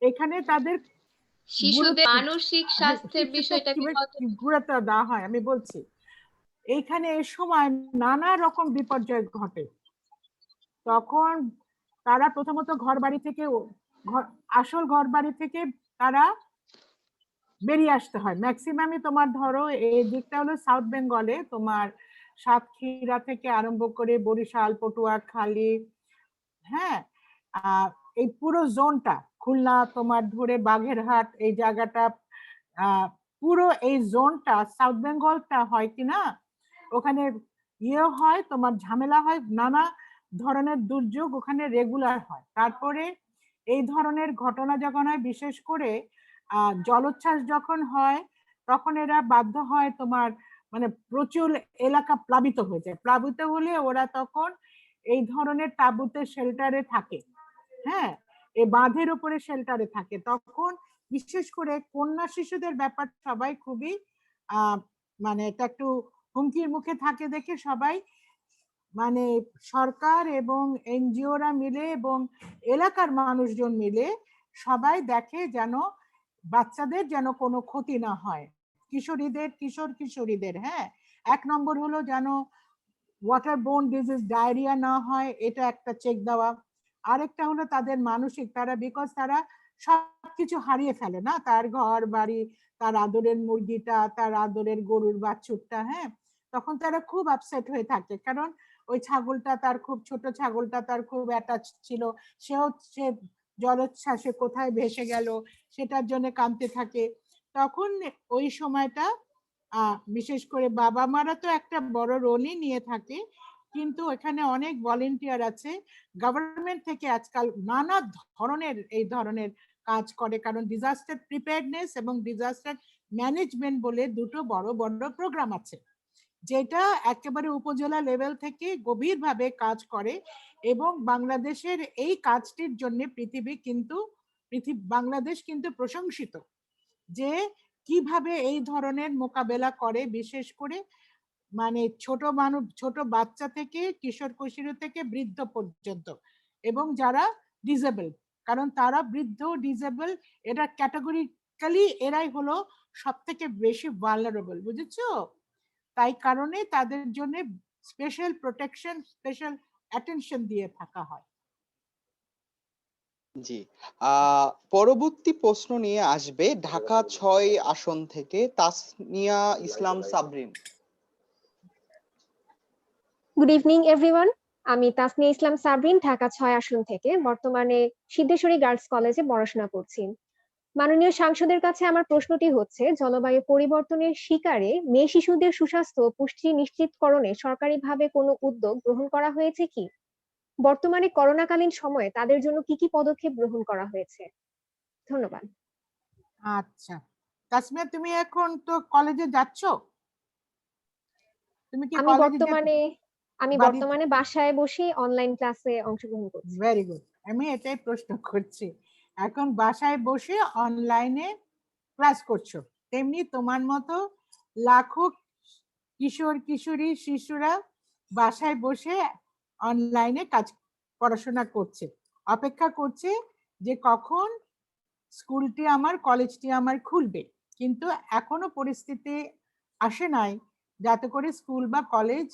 এখানে তাদের শিশুদের মানসিক স্বাস্থ্যের বিষয়টাকে গুরুত্ব দেওয়া হয়, আমি বলছি এইখানে এই সময় নানা রকম বিপর্যয় ঘটে। তখন তারা প্রথমত ঘর বাড়ি থেকে, আসল ঘর বাড়ি থেকে তারা বেরিয়ে আসতে হয়। ম্যাক্সিমামই তোমার ধরো এই দিকটা হলো সাউথ বেঙ্গলে, তোমার সাতক্ষীরা থেকে আরম্ভ করে বরিশাল, পটুয়াখালী, হ্যাঁ, এই পুরো জোনটা, খুলনা তোমার ধরে বাগেরহাট, এই জায়গাটা, পুরো এই জোনটা সাউথ বেঙ্গলটা হয় কিনা, ওখানে হয়, তোমার ঝামেলা হয়, নানা ধরনের দুর্যোগ ওখানে রেগুলার হয়। তারপরে এই ধরনের ঘটনা যখন হয়, বিশেষ করে জলোচ্ছ্বাস যখন হয়, তখন এরা বাধ্য হয় তোমার মানে প্রচুর এলাকা প্লাবিত হয়ে যায়। প্লাবিত হলে ওরা তখন এই ধরনের তাঁবুতে, শেল্টারে থাকে, হ্যাঁ, এই বাঁধের উপরে শেল্টারে থাকে। তখন বিশেষ করে কন্যা শিশুদের ব্যাপার সবাই খুবই মানে এটা একটু হুমকির মুখে থাকে দেখে সবাই, মানে সরকার এবং এনজিওরা মিলে এবং এলাকার মানুষজন মিলে সবাই দেখে যেন বাচ্চাদের যেন কোনো ক্ষতি না হয়, কিশোরীদের। হ্যাঁ, 1 নম্বর হলো যেন ওয়াটার বোর্ন ডিজিজ, ডায়রিয়া না হয়, এটা একটা চেক দেওয়া। আরেকটা হলো তাদের মানসিক, তারা বিকজ তারা সবকিছু হারিয়ে ফেলে না, তার ঘর বাড়ি, তার আদরের মুরগিটা, তার আদরের গরুর বাছুরটা, হ্যাঁ, তখন তারা খুব আপসেট হয়ে থাকে, কারণ ওই ছাগলটা তার খুব ছোট, ছাগলটা তার খুব অ্যাটাচ ছিল, সে জলোচ্ছ্বাসে কোথায় ভেসে গেল সেটার জন্য কাঁদতে থাকে। তখন ওই সময়টা বিশেষ করে বাবা মারা তো একটা বড় রোলই নিয়ে থাকে, কিন্তু এখানে অনেক ভলেন্টিয়ার আছে, গভর্নমেন্ট থেকে আজকাল নানা ধরনের এই ধরনের কাজ করে, কারণ ডিজাস্টার প্রিপেয়ারনেস এবং ডিজাস্টার ম্যানেজমেন্ট বলে দুটো বড় বড় প্রোগ্রাম আছে, যেটা একেবারে উপজেলা লেভেল থেকে গভীরভাবে কাজ করে। এবং বাংলাদেশের এই কাজটির জন্য পৃথিবী কিন্তু বাংলাদেশ কিন্তু প্রশংসিত যে কিভাবে এই ধরনের মোকাবেলা করে, বিশেষ করে মানে ছোট বাচ্চা থেকে কিশোর কৈশোর থেকে বৃদ্ধ পর্যন্ত, এবং যারা ডিসেবল, কারণ তারা বৃদ্ধ ডিসেবল এটা ক্যাটাগরিক্যালি এরাই হলো সব থেকে বেশি ভালনারেবল, বুঝেছো? তাই কারণে তাদের জন্য স্পেশাল প্রোটেকশন, স্পেশাল অ্যাটেনশন দিয়ে থাকা হয়। জি, পরবর্তী প্রশ্ন নিয়ে আসবে ঢাকা 6 আসন থেকে তাসনিয়া ইসলাম সাবরিন। গুড ইভিনিং এভরিওয়ান, আমি তাসনিয়া ইসলাম সাবরিন, ঢাকা 6 আসন থেকে বর্তমানে সিদ্ধেশ্বরী গার্লস কলেজে পড়াশোনা করছি। মাননীয় সাংসদের কাছে আমার প্রশ্নটি হচ্ছে, জলবায়ু পরিবর্তনের শিকারে মেয়ে শিশুদের সুস্বাস্থ্য ও পুষ্টি নিশ্চিতকরণে সরকারিভাবে কোনো উদ্যোগ গ্রহণ করা হয়েছে কি? বর্তমানে করোনাকালীন সময়ে তাদের জন্য কি কি পদক্ষেপ গ্রহণ করা হয়েছে? ধন্যবাদ। আচ্ছা তাসমিয়া, তুমি এখন তো কলেজে যাচ্ছ? তুমি কি আমি কলেজে বর্তমানে বাসায় বসে অনলাইন ক্লাসে অংশগ্রহণ করছি। ভেরি গুড, আমি এটাই প্রশ্ন করছি। এখন বাসায় বসে অনলাইনে ক্লাস করছো, তেমনি তোমার মতো লাখো কিশোর কিশোরী শিশুরা বাসায় বসে অনলাইনে পড়াশোনা করছে, অপেক্ষা করছে যে কখন স্কুলটি আমার, কলেজটি আমার খুলবে। কিন্তু এখনো পরিস্থিতি আসে নাই যাতে করে স্কুল বা কলেজ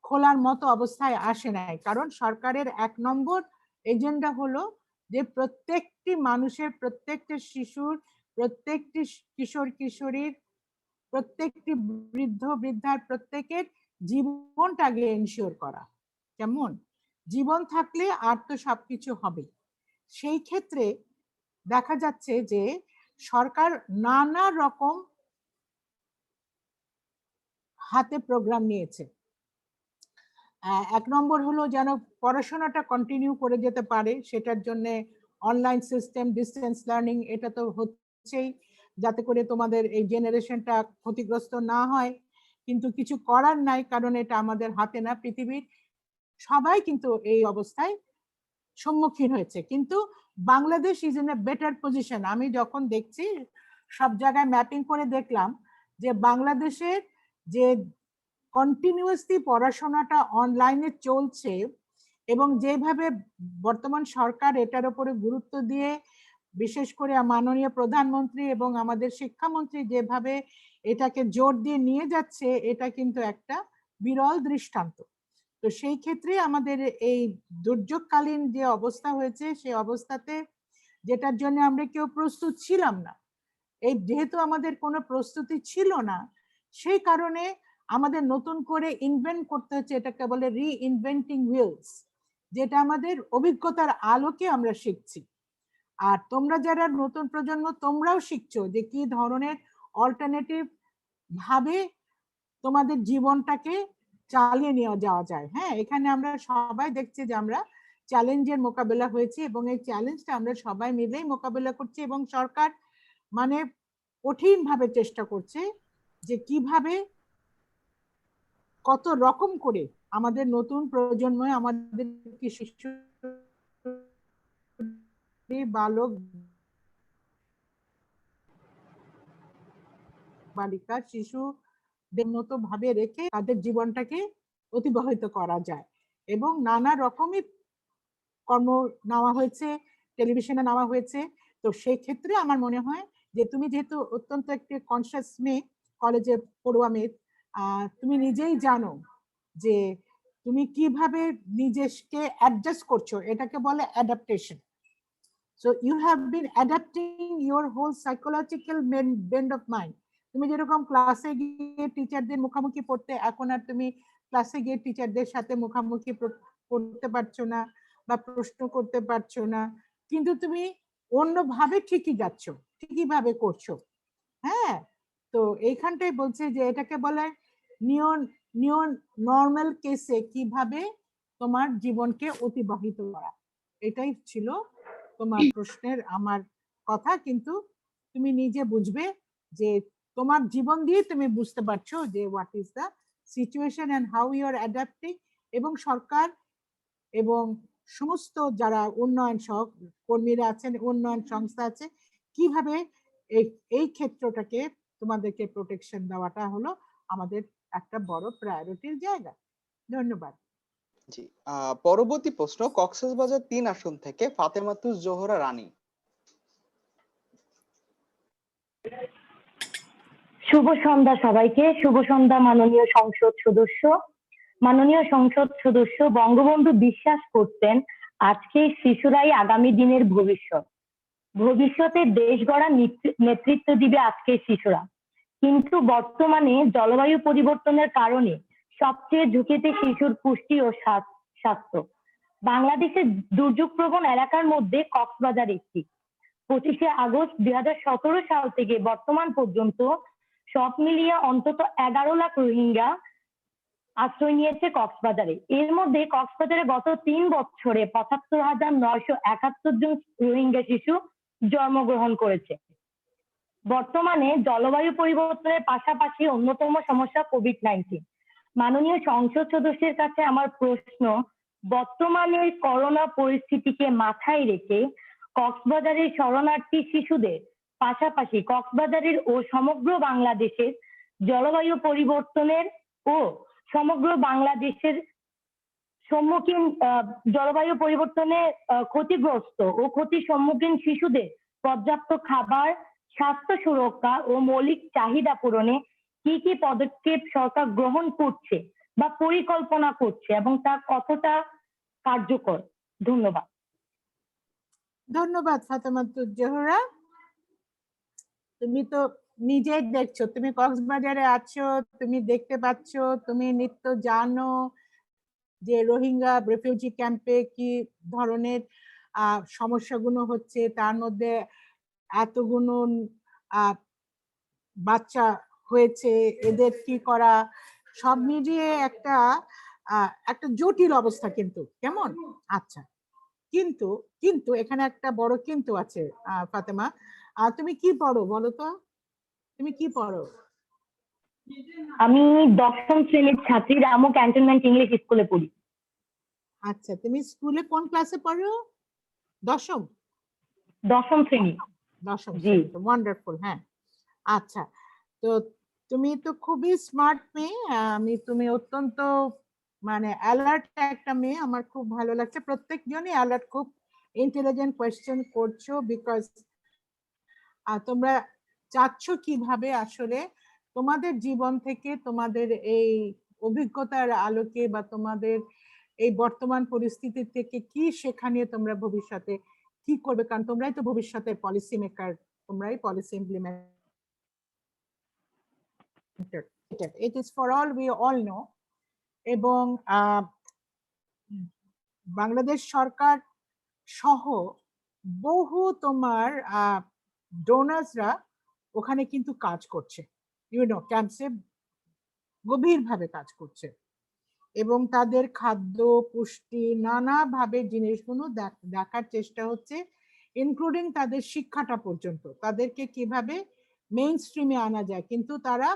খোলার মতো অবস্থায় আসে নাই, কারণ সরকারের 1 নম্বর এজেন্ডা হলো যে প্রত্যেকটি মানুষের, প্রত্যেকটি শিশুর, প্রত্যেকটি কিশোর কিশোরীর, প্রত্যেকটি বৃদ্ধ বৃদ্ধার প্রত্যেকের জীবনটাকে এনশিওর করা। কেমন? জীবন থাকলে আর তো সবকিছু হবে। সেই ক্ষেত্রে দেখা যাচ্ছে যে সরকার নানা রকম হাতে প্রোগ্রাম নিয়েছে। 1 নম্বর হলো যেন পড়াশোনাটা কন্টিনিউ করে যেতে পারে, সেটার জন্য অনলাইন সিস্টেম, ডিস্টেন্স লার্নিং, এটা তো হচ্ছেই, যাতে করে তোমাদের এই জেনারেশনটা ক্ষতিগ্রস্ত না হয়। কিন্তু কিছু করার নাই, কারণ এটা আমাদের হাতে না। পৃথিবীর সবাই কিন্তু এই অবস্থায় সম্মুখীন হয়েছে, কিন্তু Bangladesh is in a better position. আমি যখন দেখছি, সব জায়গায় ম্যাপিং করে দেখলাম যে বাংলাদেশের যে কন্টিনিউয়াসলি পড়াশোনাটা অনলাইনে চলছে, এবং যেভাবে বর্তমান সরকার এটার উপরে গুরুত্ব দিয়ে, বিশেষ করে মাননীয় প্রধানমন্ত্রী এবং আমাদের শিক্ষামন্ত্রী যেভাবে এটাকে জোর দিয়ে নিয়ে যাচ্ছে, এটা কিন্তু একটা বিরল দৃষ্টান্ত। তো সেই ক্ষেত্রে আমাদের এই দুর্যোগকালীন যে অবস্থা হয়েছে, সেই অবস্থাতে যেটার জন্য আমরা কেউ প্রস্তুত ছিলাম না, এই যেহেতু আমাদের কোনো প্রস্তুতি ছিল না, সেই কারণে আমাদের নতুন করে ইনভেন্ট করতে হচ্ছে, এটাকে বলে রি-ইনভেন্টিং হুইলস, যেটা আমাদের অভিজ্ঞতার আলোকে আমরা শিখছি। আর তোমরা যারা নতুন প্রজন্ম, তোমরাও শিখছো যে কি ধরনের অল্টারনেটিভ ভাবে তোমাদের জীবনটাকে চালিয়ে নিয়ে যাওয়া যায়। হ্যাঁ, এখানে আমরা সবাই দেখছি যে আমরা চ্যালেঞ্জের মোকাবেলা হয়েছে, এবং এই চ্যালেঞ্জটা আমরা সবাই মিলেই মোকাবেলা করছি, এবং সরকার মানে কঠিন ভাবে চেষ্টা করছে যে কিভাবে কত রকম করে আমাদের নতুন প্রজন্ম, আমাদের কি শিশু বালক বালিকা শিশুদের মতো ভাবে রেখে তাদের জীবনটাকে অতিবাহিত করা যায়। এবং নানা রকমের কর্ম নেওয়া হয়েছে, টেলিভিশনে নেওয়া হয়েছে। তো সেই ক্ষেত্রে আমার মনে হয় যে তুমি যেহেতু অত্যন্ত একটি কনসিয়াস মেয়ে, কলেজে পড়ুয়া মেয়ে, তুমি নিজেই জানো যে তুমি কিভাবে নিজেকে অ্যাডজাস্ট করছো, এটাকে বলে adaptation. So you have been adapting your whole psychological bend of mind. তুমি যেরকম ক্লাসে গিয়ে টিচারদের মুখোমুখি পড়তে, এখন আর তুমি ক্লাসে গিয়ে টিচারদের সাথে মুখোমুখি পড়তে পারছো না বা প্রশ্ন করতে পারছো না, কিন্তু তুমি অন্যভাবে ঠিকই যাচ্ছ, ঠিকই ভাবে করছো। হ্যাঁ, তো এইখানটাই বলছে যে এটাকে বলে নিও নর্মাল কেসে কিভাবে তোমার জীবনকে অতিবাহিত করা। এটাই ছিল তোমার প্রশ্নের আমার কথা। কিন্তু তুমি নিজে বুঝবে যে তোমার জীবন দিয়ে তুমি বুঝতে পারছো যে what is the situation and how you are adapting, এবং সরকার এবং সমস্ত যারা উন্নয়ন কর্মীরা আছেন, উন্নয়ন সংস্থা আছে, কিভাবে এই ক্ষেত্রটাকে তোমাদেরকে প্রোটেকশন দেওয়াটা হলো আমাদের একটা বড় প্রায়োরিটির জায়গা। ধন্যবাদ। জি, পরবর্তী প্রশ্ন কক্সবাজার 3 আসন থেকে ফাতেমাতুজ জোহরা রানী। শুভ সন্ধ্যা সবাইকে। শুভ সন্ধ্যা মাননীয় সংসদ সদস্য। মাননীয় সংসদ সদস্য, বঙ্গবন্ধু বিশ্বাস করতেন আজকের শিশুরাই আগামী দিনের ভবিষ্যৎ। ভবিষ্যতে দেশ গড়ার নেতৃত্ব দিবে আজকের শিশুরা। কিন্তু বর্তমানে জলবায়ু পরিবর্তনের কারণে সবচেয়ে ঝুঁকিতে শিশুর পুষ্টি ও স্বাস্থ্য। বাংলাদেশের দুর্যোগপ্রবণ এলাকার মধ্যে কক্সবাজার একটি। 25শে আগস্ট 2017 সাল থেকে বর্তমান পর্যন্ত সব মিলিয়ে অন্তত 11 লাখ রোহিঙ্গা আশ্রয় নিয়েছে কক্সবাজারে। এর মধ্যে কক্সবাজারে গত 3 বছরে ৭৫,৯৭১ জন রোহিঙ্গা শিশু জন্মগ্রহণ করেছে। বর্তমানে জলবায়ু পরিবর্তনের পাশাপাশি অন্যতম সমস্যা কোভিড-19। মাননীয় সংসদ সদস্যের কাছে আমার প্রশ্ন, বর্তমানে করোনা পরিস্থিতিকে মাথায় রেখে কক্সবাজারের শরণার্থী শিশুদের পাশাপাশি কক্সবাজারের ও সমগ্র বাংলাদেশের জলবায়ু পরিবর্তনের ও সমগ্র বাংলাদেশের সম্মুখীন জলবায়ু পরিবর্তনে ক্ষতিগ্রস্ত ও ক্ষতির সম্মুখীন শিশুদের পর্যাপ্ত খাবার, স্বাস্থ্য সুরক্ষা ও মৌলিক চাহিদা পূরণে কি কি পদক্ষেপ সরকার গ্রহণ করছে বা পরিকল্পনা করছে এবং তা কতটা কার্যকর? ধন্যবাদ। ধন্যবাদ ফাতেমাতুজ জোহরা। তুমি তো নিজেই দেখছো, তুমি কক্সবাজারে আছো, তুমি দেখতে পাচ্ছ, তুমি নিত্য জানো যে রোহিঙ্গা রেফিউজি ক্যাম্পে কি ধরনের সমস্যাগুলো হচ্ছে, তার মধ্যে এতগুলো বাচ্চা হয়েছে, এদের কি করা, সব মিলিয়ে একটা জটিল অবস্থা। কিন্তু কেমন? আচ্ছা, কিন্তু কিন্তু এখানে একটা বড় কিন্তু আছে। ফাতেমা, তুমি কি পড়ো বলো তো? তুমি কি পড়ো? আমি 10ম শ্রেণীর ছাত্রী, রামু ক্যান্টনমেন্ট ইংলিশ স্কুলে পড়ি। আচ্ছা, তুমি স্কুলে কোন ক্লাসে পড়ো? 10ম? 10ম শ্রেণী। 10ম জি। শ্রেণী, ওয়ান্ডারফুল। হ্যাঁ, আচ্ছা, তো তুমি তো খুবই স্মার্ট মেয়ে। তুমি অত্যন্ত মানে অ্যালার্ট একটা মেয়ে। আমার খুব ভালো লাগছে, প্রত্যেকজনই অ্যালার্ট, খুব ইন্টেলিজেন্ট কোয়েশ্চেন করছো, বিকজ তোমরা চাচ্ছ কিভাবে আসলে তোমাদের জীবন থেকে, তোমাদের এই অভিজ্ঞতার আলোকে বা তোমাদের এই বর্তমান পরিস্থিতি থেকে কি শেখা নিয়ে তোমরা ভবিষ্যতে কি করবে, কারণ তোমরাই তো ভবিষ্যতের পলিসি মেকার, তোমরাই policy implementer. It is for all, we all know. এবং বাংলাদেশ সরকার সহ বহু তোমার ডোনার্সরা ওখানে কিন্তু কাজ করছে, ক্যাম্পসে গভীরভাবে কাজ করছে, এবং তাদের খাদ্য, পুষ্টি, নানাভাবে জিনিসগুলো দেখার চেষ্টা হচ্ছে, ইনক্লুডিং তাদের শিক্ষাটা পর্যন্ত, তাদেরকে কিভাবে মেইন স্ট্রিমে আনা যায়। কিন্তু তারা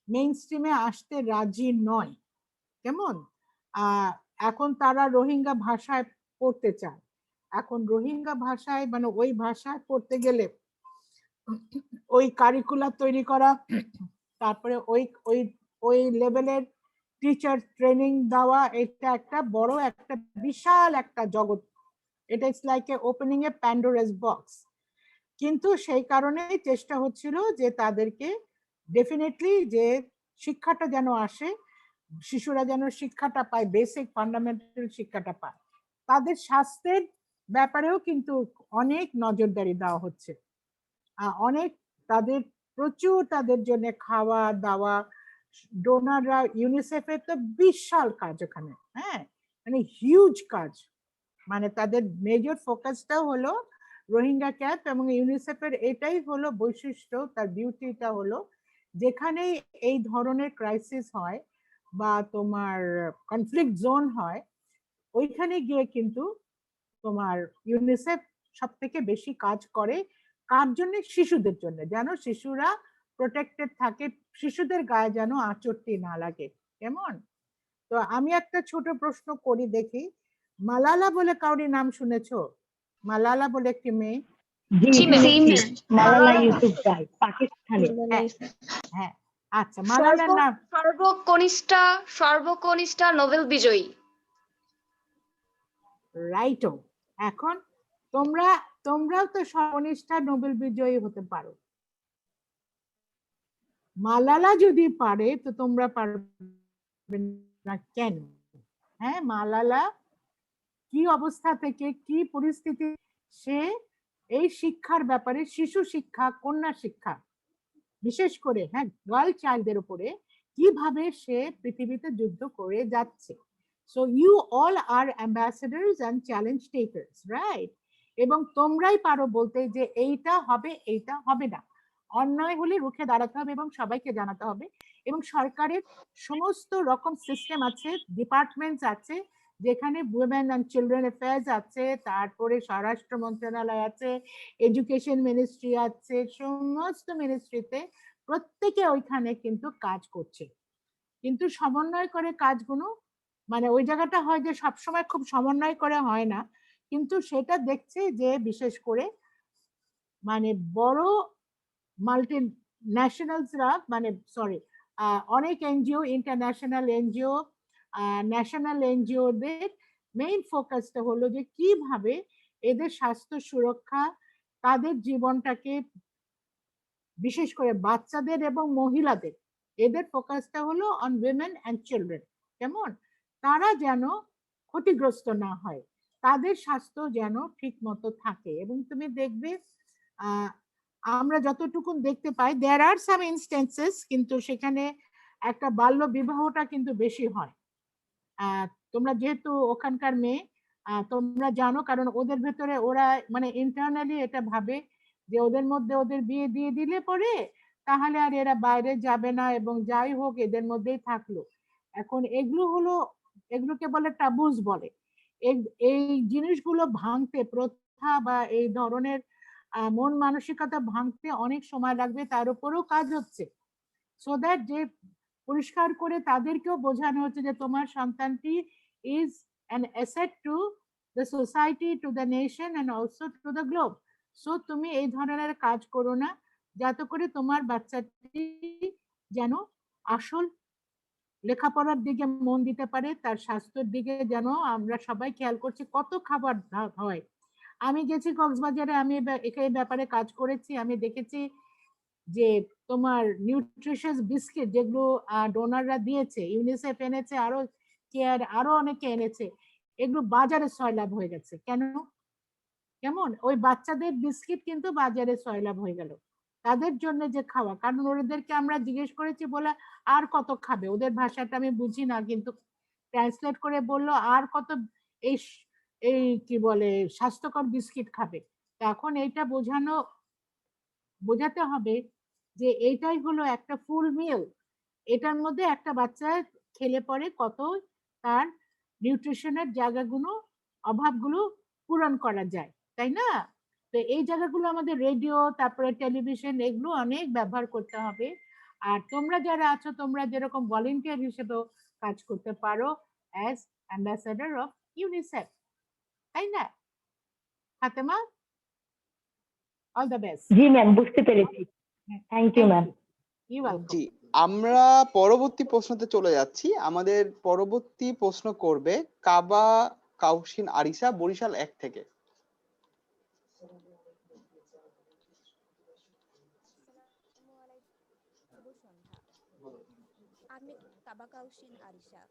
মেইন স্ট্রিমে আসতে রাজি নয়। কেমন? এখন তারা রোহিঙ্গা ভাষায় পড়তে চায়। এখন রোহিঙ্গা ভাষায় মানে ওই ভাষায় পড়তে গেলে ওই কারিকুলার তৈরি করা, তারপরে ওই ওই ওই লেভেলের টিচার ট্রেনিং দেওয়া, এটা একটা বড় একটা বিশাল একটা জগৎ। এটা it's like opening A Pandora's box. কিন্তু সেই কারণেই চেষ্টা হচ্ছিল যে তাদেরকে ডেফিনেটলি যে শিক্ষাটা যেন আসে, শিশুরা যেন শিক্ষাটা পায়, বেসিক ফান্ডামেন্টাল শিক্ষাটা পায়। তাদের স্বাস্থ্যের ব্যাপারেও কিন্তু অনেক নজরদারি দেওয়া হচ্ছে, অনেক তাদের প্রচুর তাদের জন্য খাওয়া দাওয়া। ডোনাররা, ইউনিসেফের তো বিশাল কাজ ওখানে, হ্যাঁ, মানে হিউজ কাজ। মানে তাদের মেজর ফোকাসটাও হলো রোহিঙ্গা ক্যাম্প, এবং ইউনিসেফের এটাই হলো বৈশিষ্ট্য, তার বিউটিটা হলো যেখানেই এই ধরনের ক্রাইসিস হয় বা তোমার কনফ্লিক্ট জোন হয়, ওইখানে গিয়ে কিন্তু তোমার ইউনিসেফ সব থেকে বেশি কাজ করে। কার জন্য? শিশুদের জন্য, যেন শিশুরা প্রোটেক্টেড থাকে, শিশুদের গায়ে যেন আঁচড়টি না লাগে। কেমন? তো আমি একটা ছোট প্রশ্ন করি, দেখি মালালা বলে কাউরি নাম শুনেছো? মালালা বলে একটি মেয়ে। জি জি ম্যাম। শুনেছি, মালালা ইউসুফজাই, পাকিস্তানি। হ্যাঁ হ্যাঁ, আচ্ছা, মালালার নাম সর্বকনিষ্ঠা নোবেল বিজয়ী। রাইটো। এখন তোমরাও তো সর্বনিষ্ঠা নোবেল বিজয়ী হতে পারো। মালালা যদি পারে তো তোমরা পারবে না কেন? হ্যাঁ, মালালা কি অবস্থা থেকে, কি পরিস্থিতি, সে এই শিক্ষার ব্যাপারে, শিশু শিক্ষা, কন্যা শিক্ষা বিশেষ করে, হ্যাঁ, গার্ল চাইল্ডদের উপরে কিভাবে সে পৃথিবীতে যুদ্ধ করে যাচ্ছে। So you all are ambassadors and challenge takers, right? এবং তোমরাই পারো বলতে যে এইটা হবে, এইটা হবে না। অন্যায় হলে রুখে দাঁড়াতে হবে এবং সবাইকে জানাতে হবে। এবং সরকারের সমস্ত রকম সিস্টেম আছে, ডিপার্টমেন্টস আছে, যেখানে উইমেন অ্যান্ড চিলড্রেন অ্যাফেয়ার্স আছে, তারপরে স্বরাষ্ট্র মন্ত্রণালয় আছে, এডুকেশন মিনিস্ট্রি আছে, সমস্ত মিনিস্ট্রিতে প্রত্যেকে ওইখানে কিন্তু কাজ করছে। কিন্তু সমন্বয় করে কাজগুলো, মানে ওই জায়গাটা হয় যে সবসময় খুব সমন্বয় করে হয় না, কিন্তু সেটা দেখছে যে বিশেষ করে মানে বড় মাল্টি ন্যাশনালসরা, মানে সরি, অনেক এনজিও, ইন্টারন্যাশনাল এনজিও, ন্যাশনাল এনজিওদের মেইন ফোকাসটা হলো যে কিভাবে এদের স্বাস্থ্য সুরক্ষা, তাদের জীবনটাকে, বিশেষ করে বাচ্চাদের এবং মহিলাদের, এদের ফোকাসটা হলো অন উইমেন অ্যান্ড চিলড্রেন। কেমন? তারা যেন ক্ষতিগ্রস্ত না হয়, তাদের স্বাস্থ্য যেন ঠিক মতো থাকে। এবং তুমি দেখবে আমরা যতটুকু দেখতে পাই, দেয়ার আর সাম ইনস্টেন্সেস, কিন্তু সেখানে একটা বাল্য বিবাহটা কিন্তু বেশি হয়। তোমরা যেহেতু ওখানকার মেয়ে, তোমরা জানো, কারণ ওদের ভেতরে ওরা মানে ইন্টারনালি এটা ভাবে যে ওদের মধ্যে ওদের বিয়ে দিয়ে দিলে পরে তাহলে আর এরা বাইরে যাবে না, এবং যাই হোক এদের মধ্যেই থাকলো। এখন এগুলোকে বলে টাবুজ বলে। এই জিনিসগুলো ভাঙতে, প্রথা বা এই ধরনের মন মানসিকতা ভাঙতে অনেক সময় লাগবে, তার উপরেও কাজ হচ্ছে। সো দ্যাট যে পরিষ্কার করে তাদেরকেও বোঝানো হচ্ছে যে তোমার সন্তানটি is an asset to the society, to the nation and also to the globe. So তুমি এই ধরনের কাজ করো না, যাতে করে তোমার বাচ্চাটি যেন আসল লেখাপড়ার দিকে মন দিতে পারে, তার স্বাস্থ্যের দিকে যেন আমরা সবাই খেয়াল করছি কত খাবার হয়। আমি গেছি কক্সবাজারে, আমি এই ব্যাপারে কাজ করেছি, আমি দেখেছি যে তোমার নিউট্রিশিয়াস বিস্কিট যেগুলো ডোনাররা দিয়েছে, ইউনিসেফ এনেছে, আরো কেয়ার, আরো অনেকে এনেছে, এগুলো বাজারে সয়লাভ হয়ে গেছে। কেন? কেমন? ওই বাচ্চাদের বিস্কিট কিন্তু বাজারে সয়লাভ হয়ে গেল তাদের জন্য যে খাওয়া, কারণ ওদেরকে আমরা জিজ্ঞেস করেছি বলে আর কত খাবে, ওদের ভাষাটা আমি বুঝি না, কিন্তু ট্রান্সলেট করে বললো আর কত এই এই কি বলে স্বাস্থ্যকর বিস্কিট খাবে। এখন এইটা বোঝাতে হবে যে এইটাই হলো একটা ফুল মিল, এটার মধ্যে একটা বাচ্চা খেলে পরে কত তার নিউট্রিশনের জায়গাগুলো, অভাবগুলো পূরণ করা যায়, তাই না? তো এই জায়গাগুলো আমাদের রেডিও, তারপরে টেলিভিশন, এগুলো অনেক ব্যবহার করতে হবে। আর তোমরা যারা আছো, তোমরা যেরকম ভলেন্টিয়ার হিসেবেও কাজ করতে পারো অ্যাজ অ্যাম্বাসেডর অফ ইউনিসেফ, তাই না ফাতেমা? All the best. জি ম্যাম, বুঝতে পেরেছি। Thank you ma'am. You welcome. জি, আমরা পরবর্তী প্রশ্নতে চলে যাচ্ছি। আমাদের পরবর্তী প্রশ্ন করবে কাবা কাউসিন আরিসা, বরিশাল 1 থেকে। আমি কাবা কাউসিন আরিশা,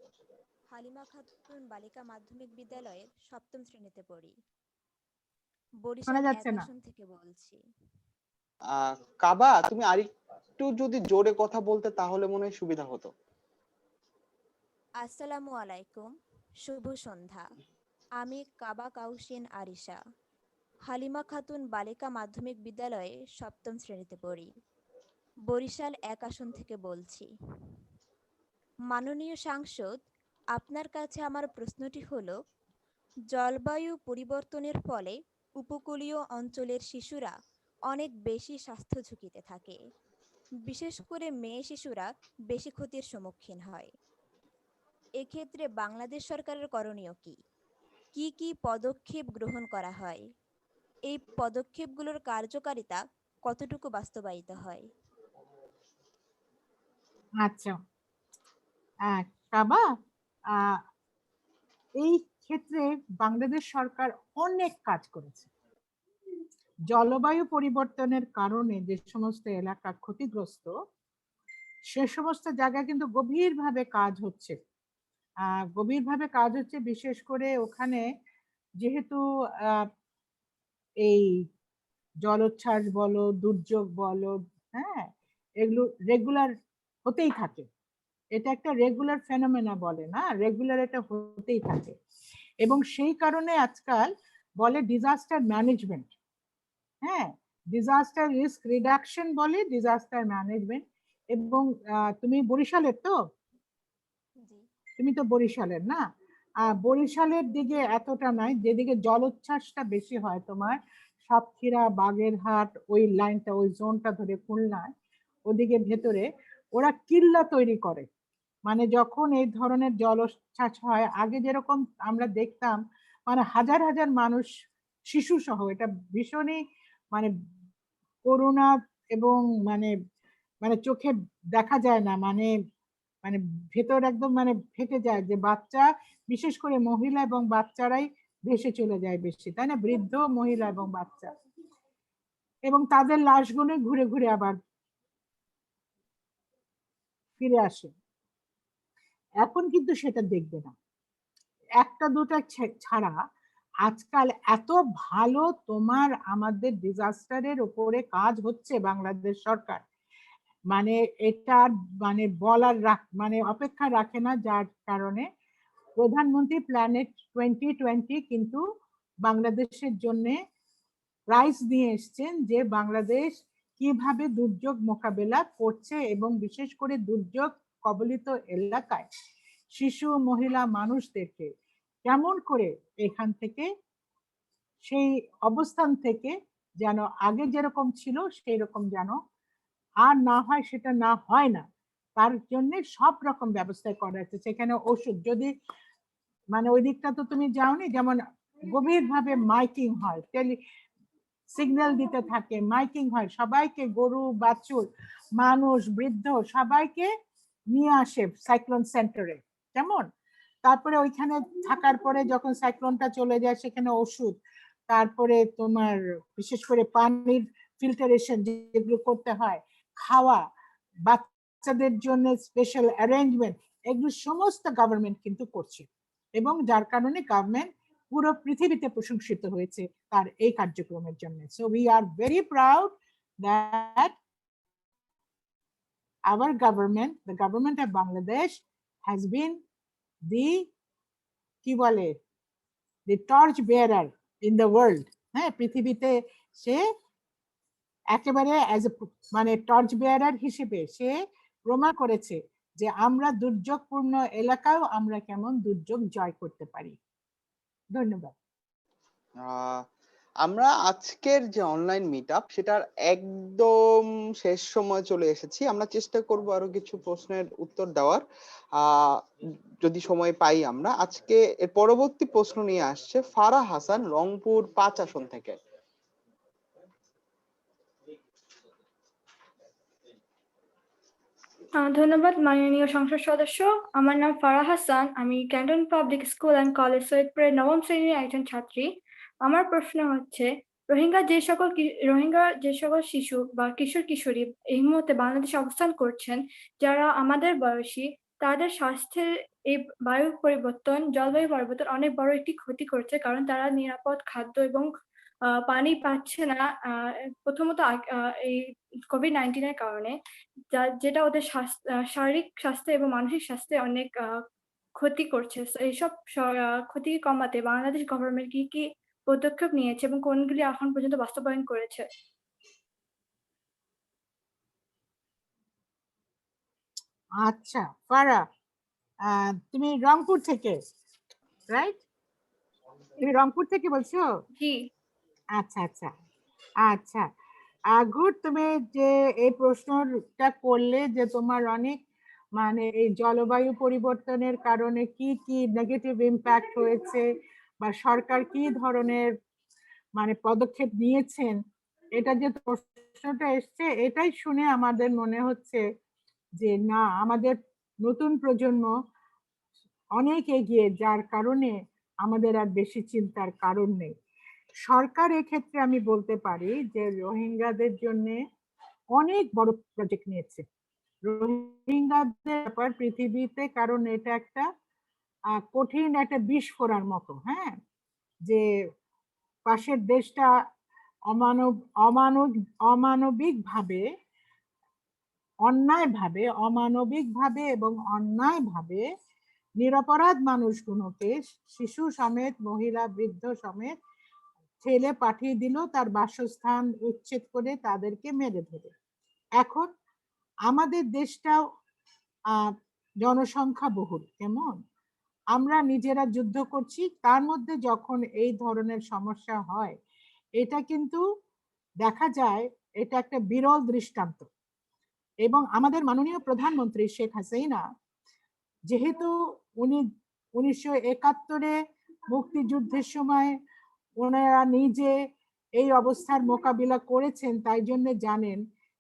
হালিমা খাতুন বালিকা মাধ্যমিক বিদ্যালয়ের 7ম শ্রেণীতে পড়ি। বরিশাল শোনা যাচ্ছে 1 না। আসন থেকে বলছি। কাবা, তুমি আরেকটু যদি জোরে কথা বলতে তাহলে মনে হয় সুবিধা হতো। আসসালামু আলাইকুম, শুভ সন্ধ্যা। আমি কাবা কাউসিন আরিশা, হালিমা খাতুন বালিকা মাধ্যমিক বিদ্যালয়ে 7ম শ্রেণীতে পড়ি। বরিশাল 1 আসন থেকে বলছি। মাননীয় সাংসদ, আপনার কাছে আমার প্রশ্নটি হলো, জলবায়ু পরিবর্তনের ফলে উপকূলীয় অঞ্চলের শিশুরা অনেক বেশি স্বাস্থ্য ঝুঁকিতে থাকে। বিশেষ করে মেয়ে শিশুরা বেশি ক্ষতির সম্মুখীন হয়। এক্ষেত্রে বাংলাদেশ সরকারের করণীয় কি? কি কি পদক্ষেপ গ্রহণ করা হয়? এই পদক্ষেপগুলোর কার্যকারিতা কতটুকু বাস্তবায়িত হয়? আচ্ছা, কাবা, এই ক্ষেত্রে বাংলাদেশ সরকার অনেক কাজ করেছে। জলবায়ু পরিবর্তনের কারণে যে সমস্ত এলাকা ক্ষতিগ্রস্ত, সে সমস্ত জায়গায় কিন্তু গভীরভাবে কাজ হচ্ছে। বিশেষ করে ওখানে যেহেতু এই জলোচ্ছ্বাস বলো, দুর্যোগ বলো, হ্যাঁ, এগুলো রেগুলার হতেই থাকে। এটা একটা রেগুলার ফেনোমেনা বলে না, রেগুলার এটা হতেই থাকে। এবং সেই কারণে আজকাল বলে ডিজাস্টার ম্যানেজমেন্ট, হ্যাঁ, ডিজাস্টার রিস্ক রিডাকশন বলে ডিজাস্টার ম্যানেজমেন্ট। এবং তুমি বরিশালের তো, তুমি তো বরিশালের না, বরিশালের দিকে এতটা নাই, যেদিকে জলোচ্ছ্বাসটা বেশি হয় তোমার সাতক্ষীরা, বাগেরহাট, ওই লাইনটা, ওই জোনটা ধরে খুলনায় ওদিকে ভেতরে ওরা কিল্লা তৈরি করে। মানে যখন এই ধরনের জলোচ্ছ্বাস হয়, আগে যেরকম আমরা দেখতাম মানে হাজার হাজার মানুষ শিশু সহ, এটা ভীষণই মানে করুণা এবং মানে মানে চোখে দেখা যায় না, মানে মানে ভেতর একদম মানে ফেটে যায় যে বাচ্চা, বিশেষ করে মহিলা এবং বাচ্চারাই ভেসে চলে যায় বেশি, তাই না, বৃদ্ধ, মহিলা এবং বাচ্চা, এবং তাদের লাশগুলো ঘুরে ঘুরে আবার ফিরে আসে। এখন কিন্তু সেটা দেখবে না, একটা দুটা ছাড়া আজকাল এত ভালো তোমার আমাদের ডিজাস্টারের উপরে কাজ হচ্ছে বাংলাদেশ সরকার, মানে এটা মানে বলার মানে অপেক্ষা রাখে না। যার কারণে প্রধানমন্ত্রী প্ল্যানেট 2020 কিন্তু বাংলাদেশের জন্য প্রাইজ নিয়ে এসছেন, যে বাংলাদেশ কিভাবে দুর্যোগ মোকাবেলা করছে এবং বিশেষ করে দুর্যোগ কবলিত এলাকায় শিশু, মহিলা, মানুষদেরকে কেমন করে এখান থেকে, সেই অবস্থান থেকে যেন আগে যেরকম ছিল সেই রকম যেন আর না হয়, সেটা না হয় না, তার জন্য সব রকম ব্যবস্থা করা আছে। সেখানে ওষুধ, যদি মানে ওই দিকটা তো তুমি যাওনি, যেমন গভীরভাবে মাইকিং হয়, সিগন্যাল দিতে থাকে, মাইকিং হয়, সবাইকে, গরু, বাছুর, মানুষ, বৃদ্ধ সবাইকে নিয়ে আসে সাইক্লোন সেন্টারে, কেমন। তারপরে ওইখানে থাকার পরে যখন সাইক্লোনটা চলে যায়, সেখানে ওষুধ, তারপরে তোমার বিশেষ করে পানির ফিল্টারেশন যেগুলো করতে হয়, খাওয়া, বাচ্চাদের জন্য স্পেশাল অ্যারেঞ্জমেন্ট, এগুলো সমস্ত গভর্নমেন্ট কিন্তু করছে। এবং যার কারণে গভর্নমেন্ট পুরো পৃথিবীতে প্রশংসিত হয়েছে তার এই কার্যক্রমের জন্য। So we are very proud that our government, the government of Bangladesh has been the কি বলে the torch bearer in the world, হ্যাঁ, পৃথিবীতে সে একেবারে মানে টর্চ বেয়ারার হিসেবে সে প্রমাণ করেছে যে আমরা দুর্যোগপূর্ণ এলাকাও আমরা কেমন দুর্যোগ জয় করতে পারি। ধন্যবাদ। আমরা আজকের যে অনলাইন মিটআপ সেটার একদম শেষ সময় চলে এসেছি। আমরা চেষ্টা করব আরো কিছু প্রশ্নের উত্তর দেওয়ার, যদি সময় পাই আমরা। আজকে এর পরবর্তী প্রশ্ন নিয়ে আসছে ফারাহ হাসান, রংপুর 5 আসন থেকে। ধন্যবাদ মাননীয় সংসদ সদস্য। আমার নাম ফারাহ হাসান, আমি Canton public school and college সৈয়দপুরের 9ম শ্রেণীর একজন ছাত্রী। আমার প্রশ্ন হচ্ছে, রোহিঙ্গা যে সকল শিশু বা কিশোর কিশোরী এই মুহূর্তে বাংলাদেশে অবস্থান করছেন, যারা আমাদের বয়সী, তাদের স্বাস্থ্যের এই জলবায়ু পরিবর্তন অনেক বড় একটি ক্ষতি করছে, কারণ তারা নিরাপদ খাদ্য এবং পানি পাচ্ছে না, প্রথমত এই কোভিড-19 কারণে, যেটা ওদের শারীরিক স্বাস্থ্য এবং মানসিক স্বাস্থ্যে অনেক ক্ষতি করছে। এইসব ক্ষতি কমাতে বাংলাদেশ গভর্নমেন্ট কি কি পদক্ষেপ নিয়েছে এবং কোনগুলি এখন পর্যন্ত বাস্তবায়ন করেছে? আচ্ছা ফারা, তুমি রংপুর থেকে, রাইট? তুমি রংপুর থেকে বলছো? জি। আচ্ছা আচ্ছা আচ্ছা, গুড। তুমি যে এই প্রশ্নটা করলে যে তোমার অনেক মানে এই জলবায়ু পরিবর্তনের কারণে কি কি নেগেটিভ ইম্প্যাক্ট হয়েছে বা সরকার কি ধরনের মানে পদক্ষেপ নিয়েছেন, এটা যে প্রশ্নটা এসছে, এটাই শুনে আমাদের মনে হচ্ছে যে না, আমাদের নতুন প্রজন্ম অনেক এগিয়ে, যার কারণে আমাদের আর বেশি চিন্তার কারণ নেই। সরকার এক্ষেত্রে আমি বলতে পারি যে রোহিঙ্গাদের জন্য অনেক বড় প্রজেক্ট নিয়েছে। রোহিঙ্গাদের ব্যাপার পৃথিবীতে, কারণ এটা একটা কঠিন একটা বিষ ফোড়ার মতো, হ্যাঁ, যে পাশের দেশটা অমানবিকভাবে এবং অন্যায়ভাবে নিরপরাধ মানুষগুলোকে, শিশু সমেত, মহিলা, বৃদ্ধ সমেত ঠেলে পাঠিয়ে দিল তার বাসস্থান উচ্ছেদ করে, তাদেরকে মেরে ধরে। এখন আমাদের দেশটাও জনসংখ্যা বহুল, কেমন আমরা নিজেরা যুদ্ধ করছি, তার মধ্যে যখন এই ধরনের সমস্যা হয়, এটা কিন্তু দেখা যায় এটা একটা বিরল দৃষ্টান্ত। এবং আমাদের মাননীয় প্রধানমন্ত্রী শেখ হাসিনা, যেহেতু উনি 1971-এ মুক্তিযুদ্ধের সময় ওনারা নিজে এই অবস্থার মোকাবিলা করেছেন, তাই জন্য জানেন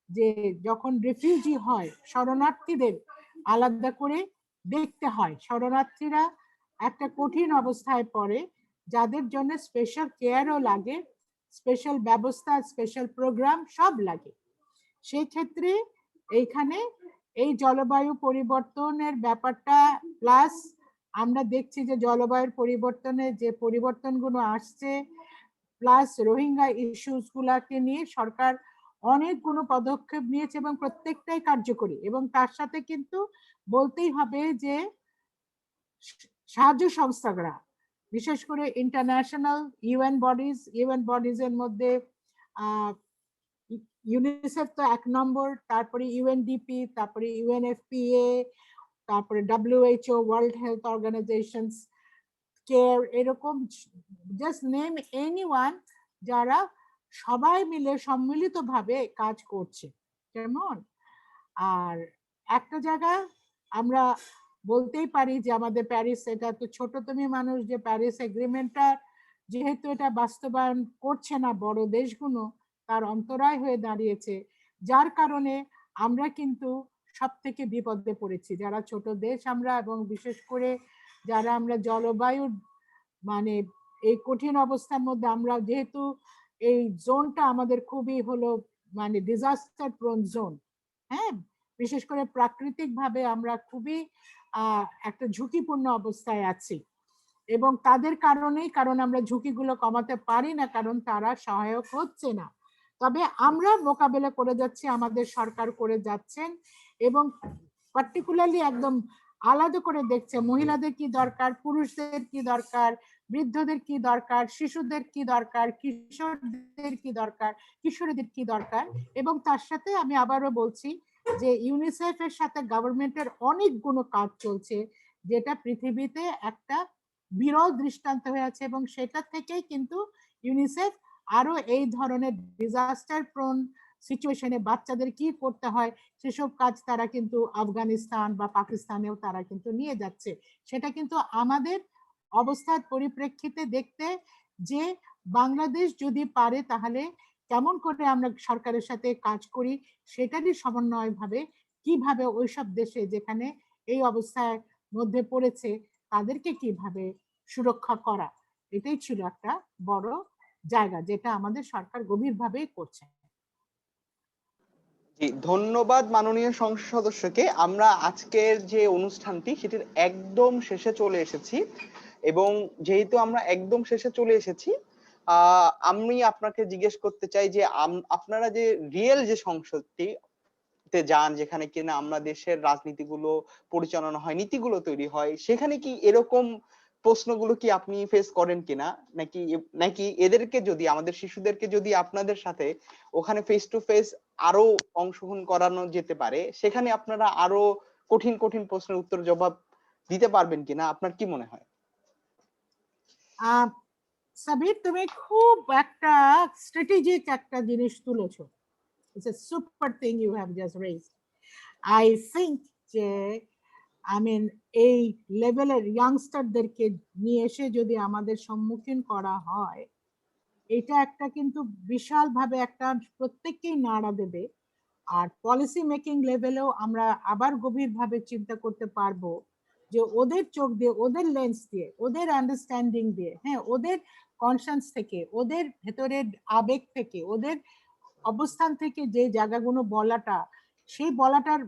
যে যখন রিফিউজি হয়, শরণার্থীদের আলাদা করে দেখতে হয়। শরণার্থীরা একটা কঠিন অবস্থায় পড়ে, যাদের জন্য স্পেশাল কেয়ারও লাগে, স্পেশাল ব্যবস্থা, স্পেশাল প্রোগ্রাম সব লাগে। সেই ক্ষেত্রে এইখানে এই জলবায়ু পরিবর্তনের ব্যাপারটা, প্লাস আমরা দেখছি যে জলবায়ুর পরিবর্তনে যে পরিবর্তনগুলো আসছে, প্লাস রোহিঙ্গা ইস্যুস গুলাকে নিয়ে সরকার অনেকগুলো পদক্ষেপ নিয়েছে এবং প্রত্যেকটাই কার্যকরী। এবং তার সাথে কিন্তু বলতেই হবে যে সাহায্য সংস্থাগুলা, বিশেষ করে ইন্টারন্যাশনাল ইউএন বডিজ এর মধ্যে ইউনিসেফ তো 1 নম্বর, তারপরে ইউএনডিপি, তারপরে ইউএনএফপিএ, তারপরে WHO, world health organisation, CARE, এরকম জাস্ট নেম এনিওয়ান, যারা সবাই মিলে সম্মিলিতভাবে কাজ করছে, কেমন। আর একটা জায়গা আমরা বলতেই পারি যে আমাদের প্যারিস, এটা তো ছোট তুমি মানুষ, যে প্যারিস এগ্রিমেন্টটা যেহেতু এটা বাস্তবায়ন করছে না বড় দেশগুলো, তার অন্তরায় হয়ে দাঁড়িয়েছে, যার কারণে আমরা কিন্তু সব থেকে বিপদে পড়েছি, যারা ছোট দেশ আমরা, এবং বিশেষ করে যারা আমরা জলবায়ুর মানে এই কঠিন অবস্থার মধ্যে, আমরা যেহেতু এই জোনটা আমাদের খুবই হলো মানে ডিজাস্টার প্রোন জোন, হ্যাঁ, বিশেষ করে প্রাকৃতিক ভাবে আমরা খুবই একটা ঝুঁকিপূর্ণ অবস্থায় আছি। এবং তাদের কারণেই, কারণ আমরা ঝুঁকিগুলো কমাতে পারি না, কারণ তারা সহায়ক হচ্ছে না। তবে আমরা মোকাবেলা করে যাচ্ছি, আমাদের সরকার করে যাচ্ছেন, এবং পার্টিকুলারলি একদম আলাদা করে দেখছে মহিলাদের কি দরকার, পুরুষদের কি দরকার, বৃদ্ধদের কি দরকার, শিশুদের কি দরকার, কিশোরদের কি দরকার, কিশোরীদের কি দরকার। এবং তার সাথে আমি আবারও বলছি যে ইউনিসেফ এর সাথে গভর্নমেন্টের অনেকগুলো কাজ চলছে, যেটা পৃথিবীতে একটা বিরল দৃষ্টান্ত হয়ে আছে। এবং সেটা থেকেই কিন্তু ইউনিসেফ আরো এই ধরনের ডিজাস্টার প্রোন সিচুয়েশনে বাচ্চাদের কি করতে হয় সেসব কাজ তারা কিন্তু আফগানিস্তান বা পাকিস্তানেও তারা কিন্তু নিয়ে যাচ্ছে। সেটা কিন্তু আমাদের অবস্থার পরিপ্রেক্ষিতে দেখতে যে বাংলাদেশ যদি পারে তাহলে কেমন করে আমরা সরকারের সাথে কাজ করি, সেটারই সমন্বয় ভাবে কিভাবে ওইসব দেশে যেখানে এই অবস্থার মধ্যে পড়েছে তাদেরকে কিভাবে সুরক্ষা করা, এটাই ছিল একটা বড় জায়গা, যেটা আমাদের সরকার গভীরভাবেই করছে। জি, ধন্যবাদ মাননীয় সংসদ সদস্যকে। আমরা আজকের যে অনুষ্ঠানটি সেটির একদম শেষে চলে এসেছি, এবং যেহেতু আমরা একদম শেষে চলে এসেছি, আমি আপনাকে জিজ্ঞেস করতে চাই যে আপনারা যে রিয়েল যে সংসদটি তে যান, যেখানে কিনা আমরা দেশের রাজনীতিগুলো পরিচালনা হয়, নীতিগুলো তৈরি হয়, সেখানে কি এরকম প্রশ্নগুলো কি আপনি ফেস করেন কিনা, নাকি এদেরকে যদি, আমাদের শিশুদেরকে যদি আপনাদের সাথে ওখানে ফেস টু ফেস আরো অংশগ্রহণ করানো যেতে পারে, সেখানে আপনারা আরো কঠিন কঠিন প্রশ্নের উত্তর জবাব দিতে পারবেন কিনা, আপনার কি মনে হয়? সাবির, তুমি খুব একটা স্ট্র্যাটেজিক একটা জিনিস তুলেছো। It's a super thing you have just raised. I think যে এই লেভেলের ইয়াংস্টারদেরকে নিয়ে এসে যদি আমাদের সম্মুখীন করা হয়, এটা একটা কিন্তু বিশালভাবে একটা প্রত্যেককেই নাড়া দেবে। আর পলিসি মেকিং লেভেলেও আমরা আবার গভীরভাবে চিন্তা করতে পারবো যে ওদের চোখ দিয়ে, ওদের লেন্স দিয়ে, ওদের আন্ডারস্ট্যান্ডিং দিয়ে, হ্যাঁ, ওদের কনসান্স থেকে, ওদের ভেতরের আবেগ থেকে, ওদের অবস্থান থেকে যে জায়গাগুলো বলাটা, সেই বলাটার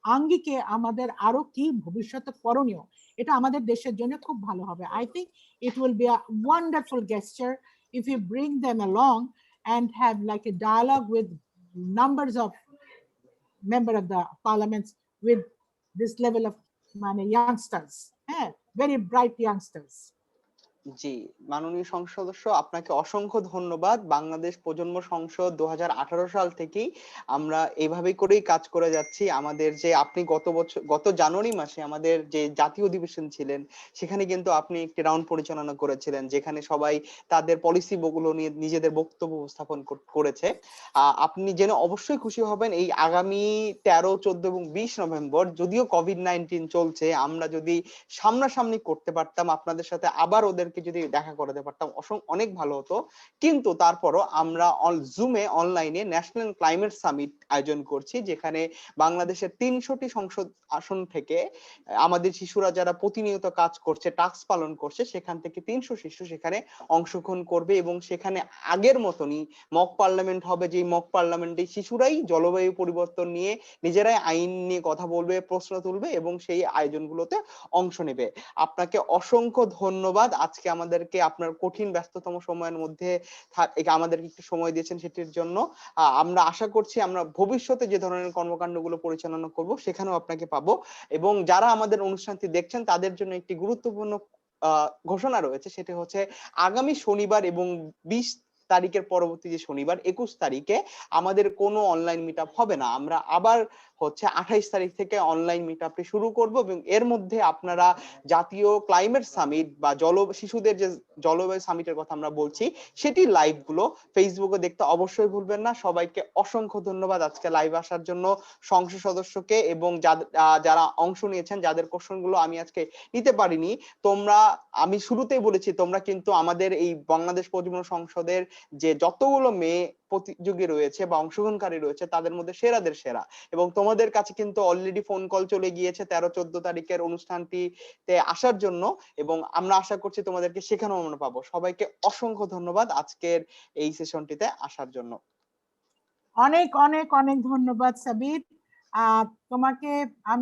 আঙ্গিকে আমাদের আরো কি ভবিষ্যতে করণীয়, এটা আমাদের দেশের জন্য খুব ভালো হবে। I think it will be a wonderful গেস্টার if you bring them along and have like a dialogue with numbers of member of the parliaments with this level of youngsters, very bright youngsters. জি, মাননীয় সংসদ সদস্য, আপনাকে অসংখ্য ধন্যবাদ। বাংলাদেশ প্রজন্ম সংসদ 2018 সাল থেকেই আমরা এইভাবেই করেই কাজ করে যাচ্ছি। আমাদের যে আপনি গত জানুয়ারি মাসে আমাদের যে জাতীয় অধিবেশন ছিলেন, সেখানে কিন্তু আপনি একটি রাউন্ড পরিচালনা করেছিলেন, যেখানে সবাই তাদের পলিসি গুলো নিয়ে নিজেদের বক্তব্য উপস্থাপন করেছে। আপনি জেনে অবশ্যই খুশি হবেন, এই আগামী 13, 14 এবং 20 নভেম্বর, যদিও কোভিড-19 চলছে, আমরা যদি সামনাসামনি করতে পারতাম, আপনাদের সাথে আবার ওদেরকে যদি দেখা করাতে পারতাম, অনেক ভালো হতো। কিন্তু তারপরও আমরা জুমে অনলাইনে ন্যাশনাল ক্লাইমেট সামিট আয়োজন করছি, যেখানে বাংলাদেশের 300টি সংসদ আসন থেকে আমাদের শিশুরা যারা প্রতিনিয়ত কাজ করছে, টাস্ক পালন করছে, সেখান থেকে 300 শিশু সেখানে অংশগ্রহণ করবে এবং সেখানে আগের মতনই মক পার্লামেন্ট হবে, যে মক পার্লামেন্টে শিশুরাই জলবায়ু পরিবর্তন নিয়ে নিজেরাই আইন নিয়ে কথা বলবে, প্রশ্ন তুলবে এবং সেই আয়োজনগুলোতে অংশ নেবে। আপনাকে অসংখ্য ধন্যবাদ আজকে আমাদেরকে আপনার কঠিন ব্যস্ততম সময়ের মধ্যে আমাদেরকে একটু সময় দিয়েছেন, সেটির জন্য। আমরা আশা করছি আমরা ভবিষ্যতে যে ধরনের কর্মকাণ্ডগুলো পরিচালনা করব সেখানেও আপনাকে পাবো। এবং যারা আমাদের অনুষ্ঠানটি দেখছেন তাদের জন্য একটি গুরুত্বপূর্ণ ঘোষণা রয়েছে, সেটি হচ্ছে আগামী শনিবার এবং 20 তারিখের পরবর্তী যে শনিবার 21 তারিখে আমাদের কোনো অনলাইন মিটআপ হবে না। আমরা আবার 28 তারিখ থেকে অনলাইন মিটআপটি শুরু করব এবং এর মধ্যে আপনারা জাতীয় ক্লাইমেট সামিট বা শিশুদের যে জলবায়ু সামিটের কথা আমরা বলছি, সেটি লাইভ গুলো ফেসবুকে দেখতে অবশ্যই ভুলবেন না। সবাইকে অসংখ্য ধন্যবাদ আজকে লাইভ আসার জন্য সংসদ সদস্যকে এবং যারা অংশ নিয়েছেন, যাদের কোশ্চেন গুলো আমি আজকে নিতে পারিনি। আমি শুরুতেই বলেছি, তোমরা কিন্তু আমাদের এই বাংলাদেশ প্রজন্ম সংসদের যে যতগুলো মেয়ে প্রতিযোগী রয়েছে বা অংশগ্রহণকারী রয়েছে, তাদের মধ্যে সেরাদের সেরা। এবং তোমাদের কাছে কিন্তু অলরেডি ফোন কল চলে গিয়েছে 13-14 তারিখের অনুষ্ঠানটিতে আসার জন্য, এবং আমরা আশা করছি তোমাদেরকে সেখানেও আমরা পাবো। সবাইকে অসংখ্য ধন্যবাদ আজকের এই সেশনটিতে আসার জন্য। অনেক অনেক অনেক ধন্যবাদ সাবির। তোমাকে আমি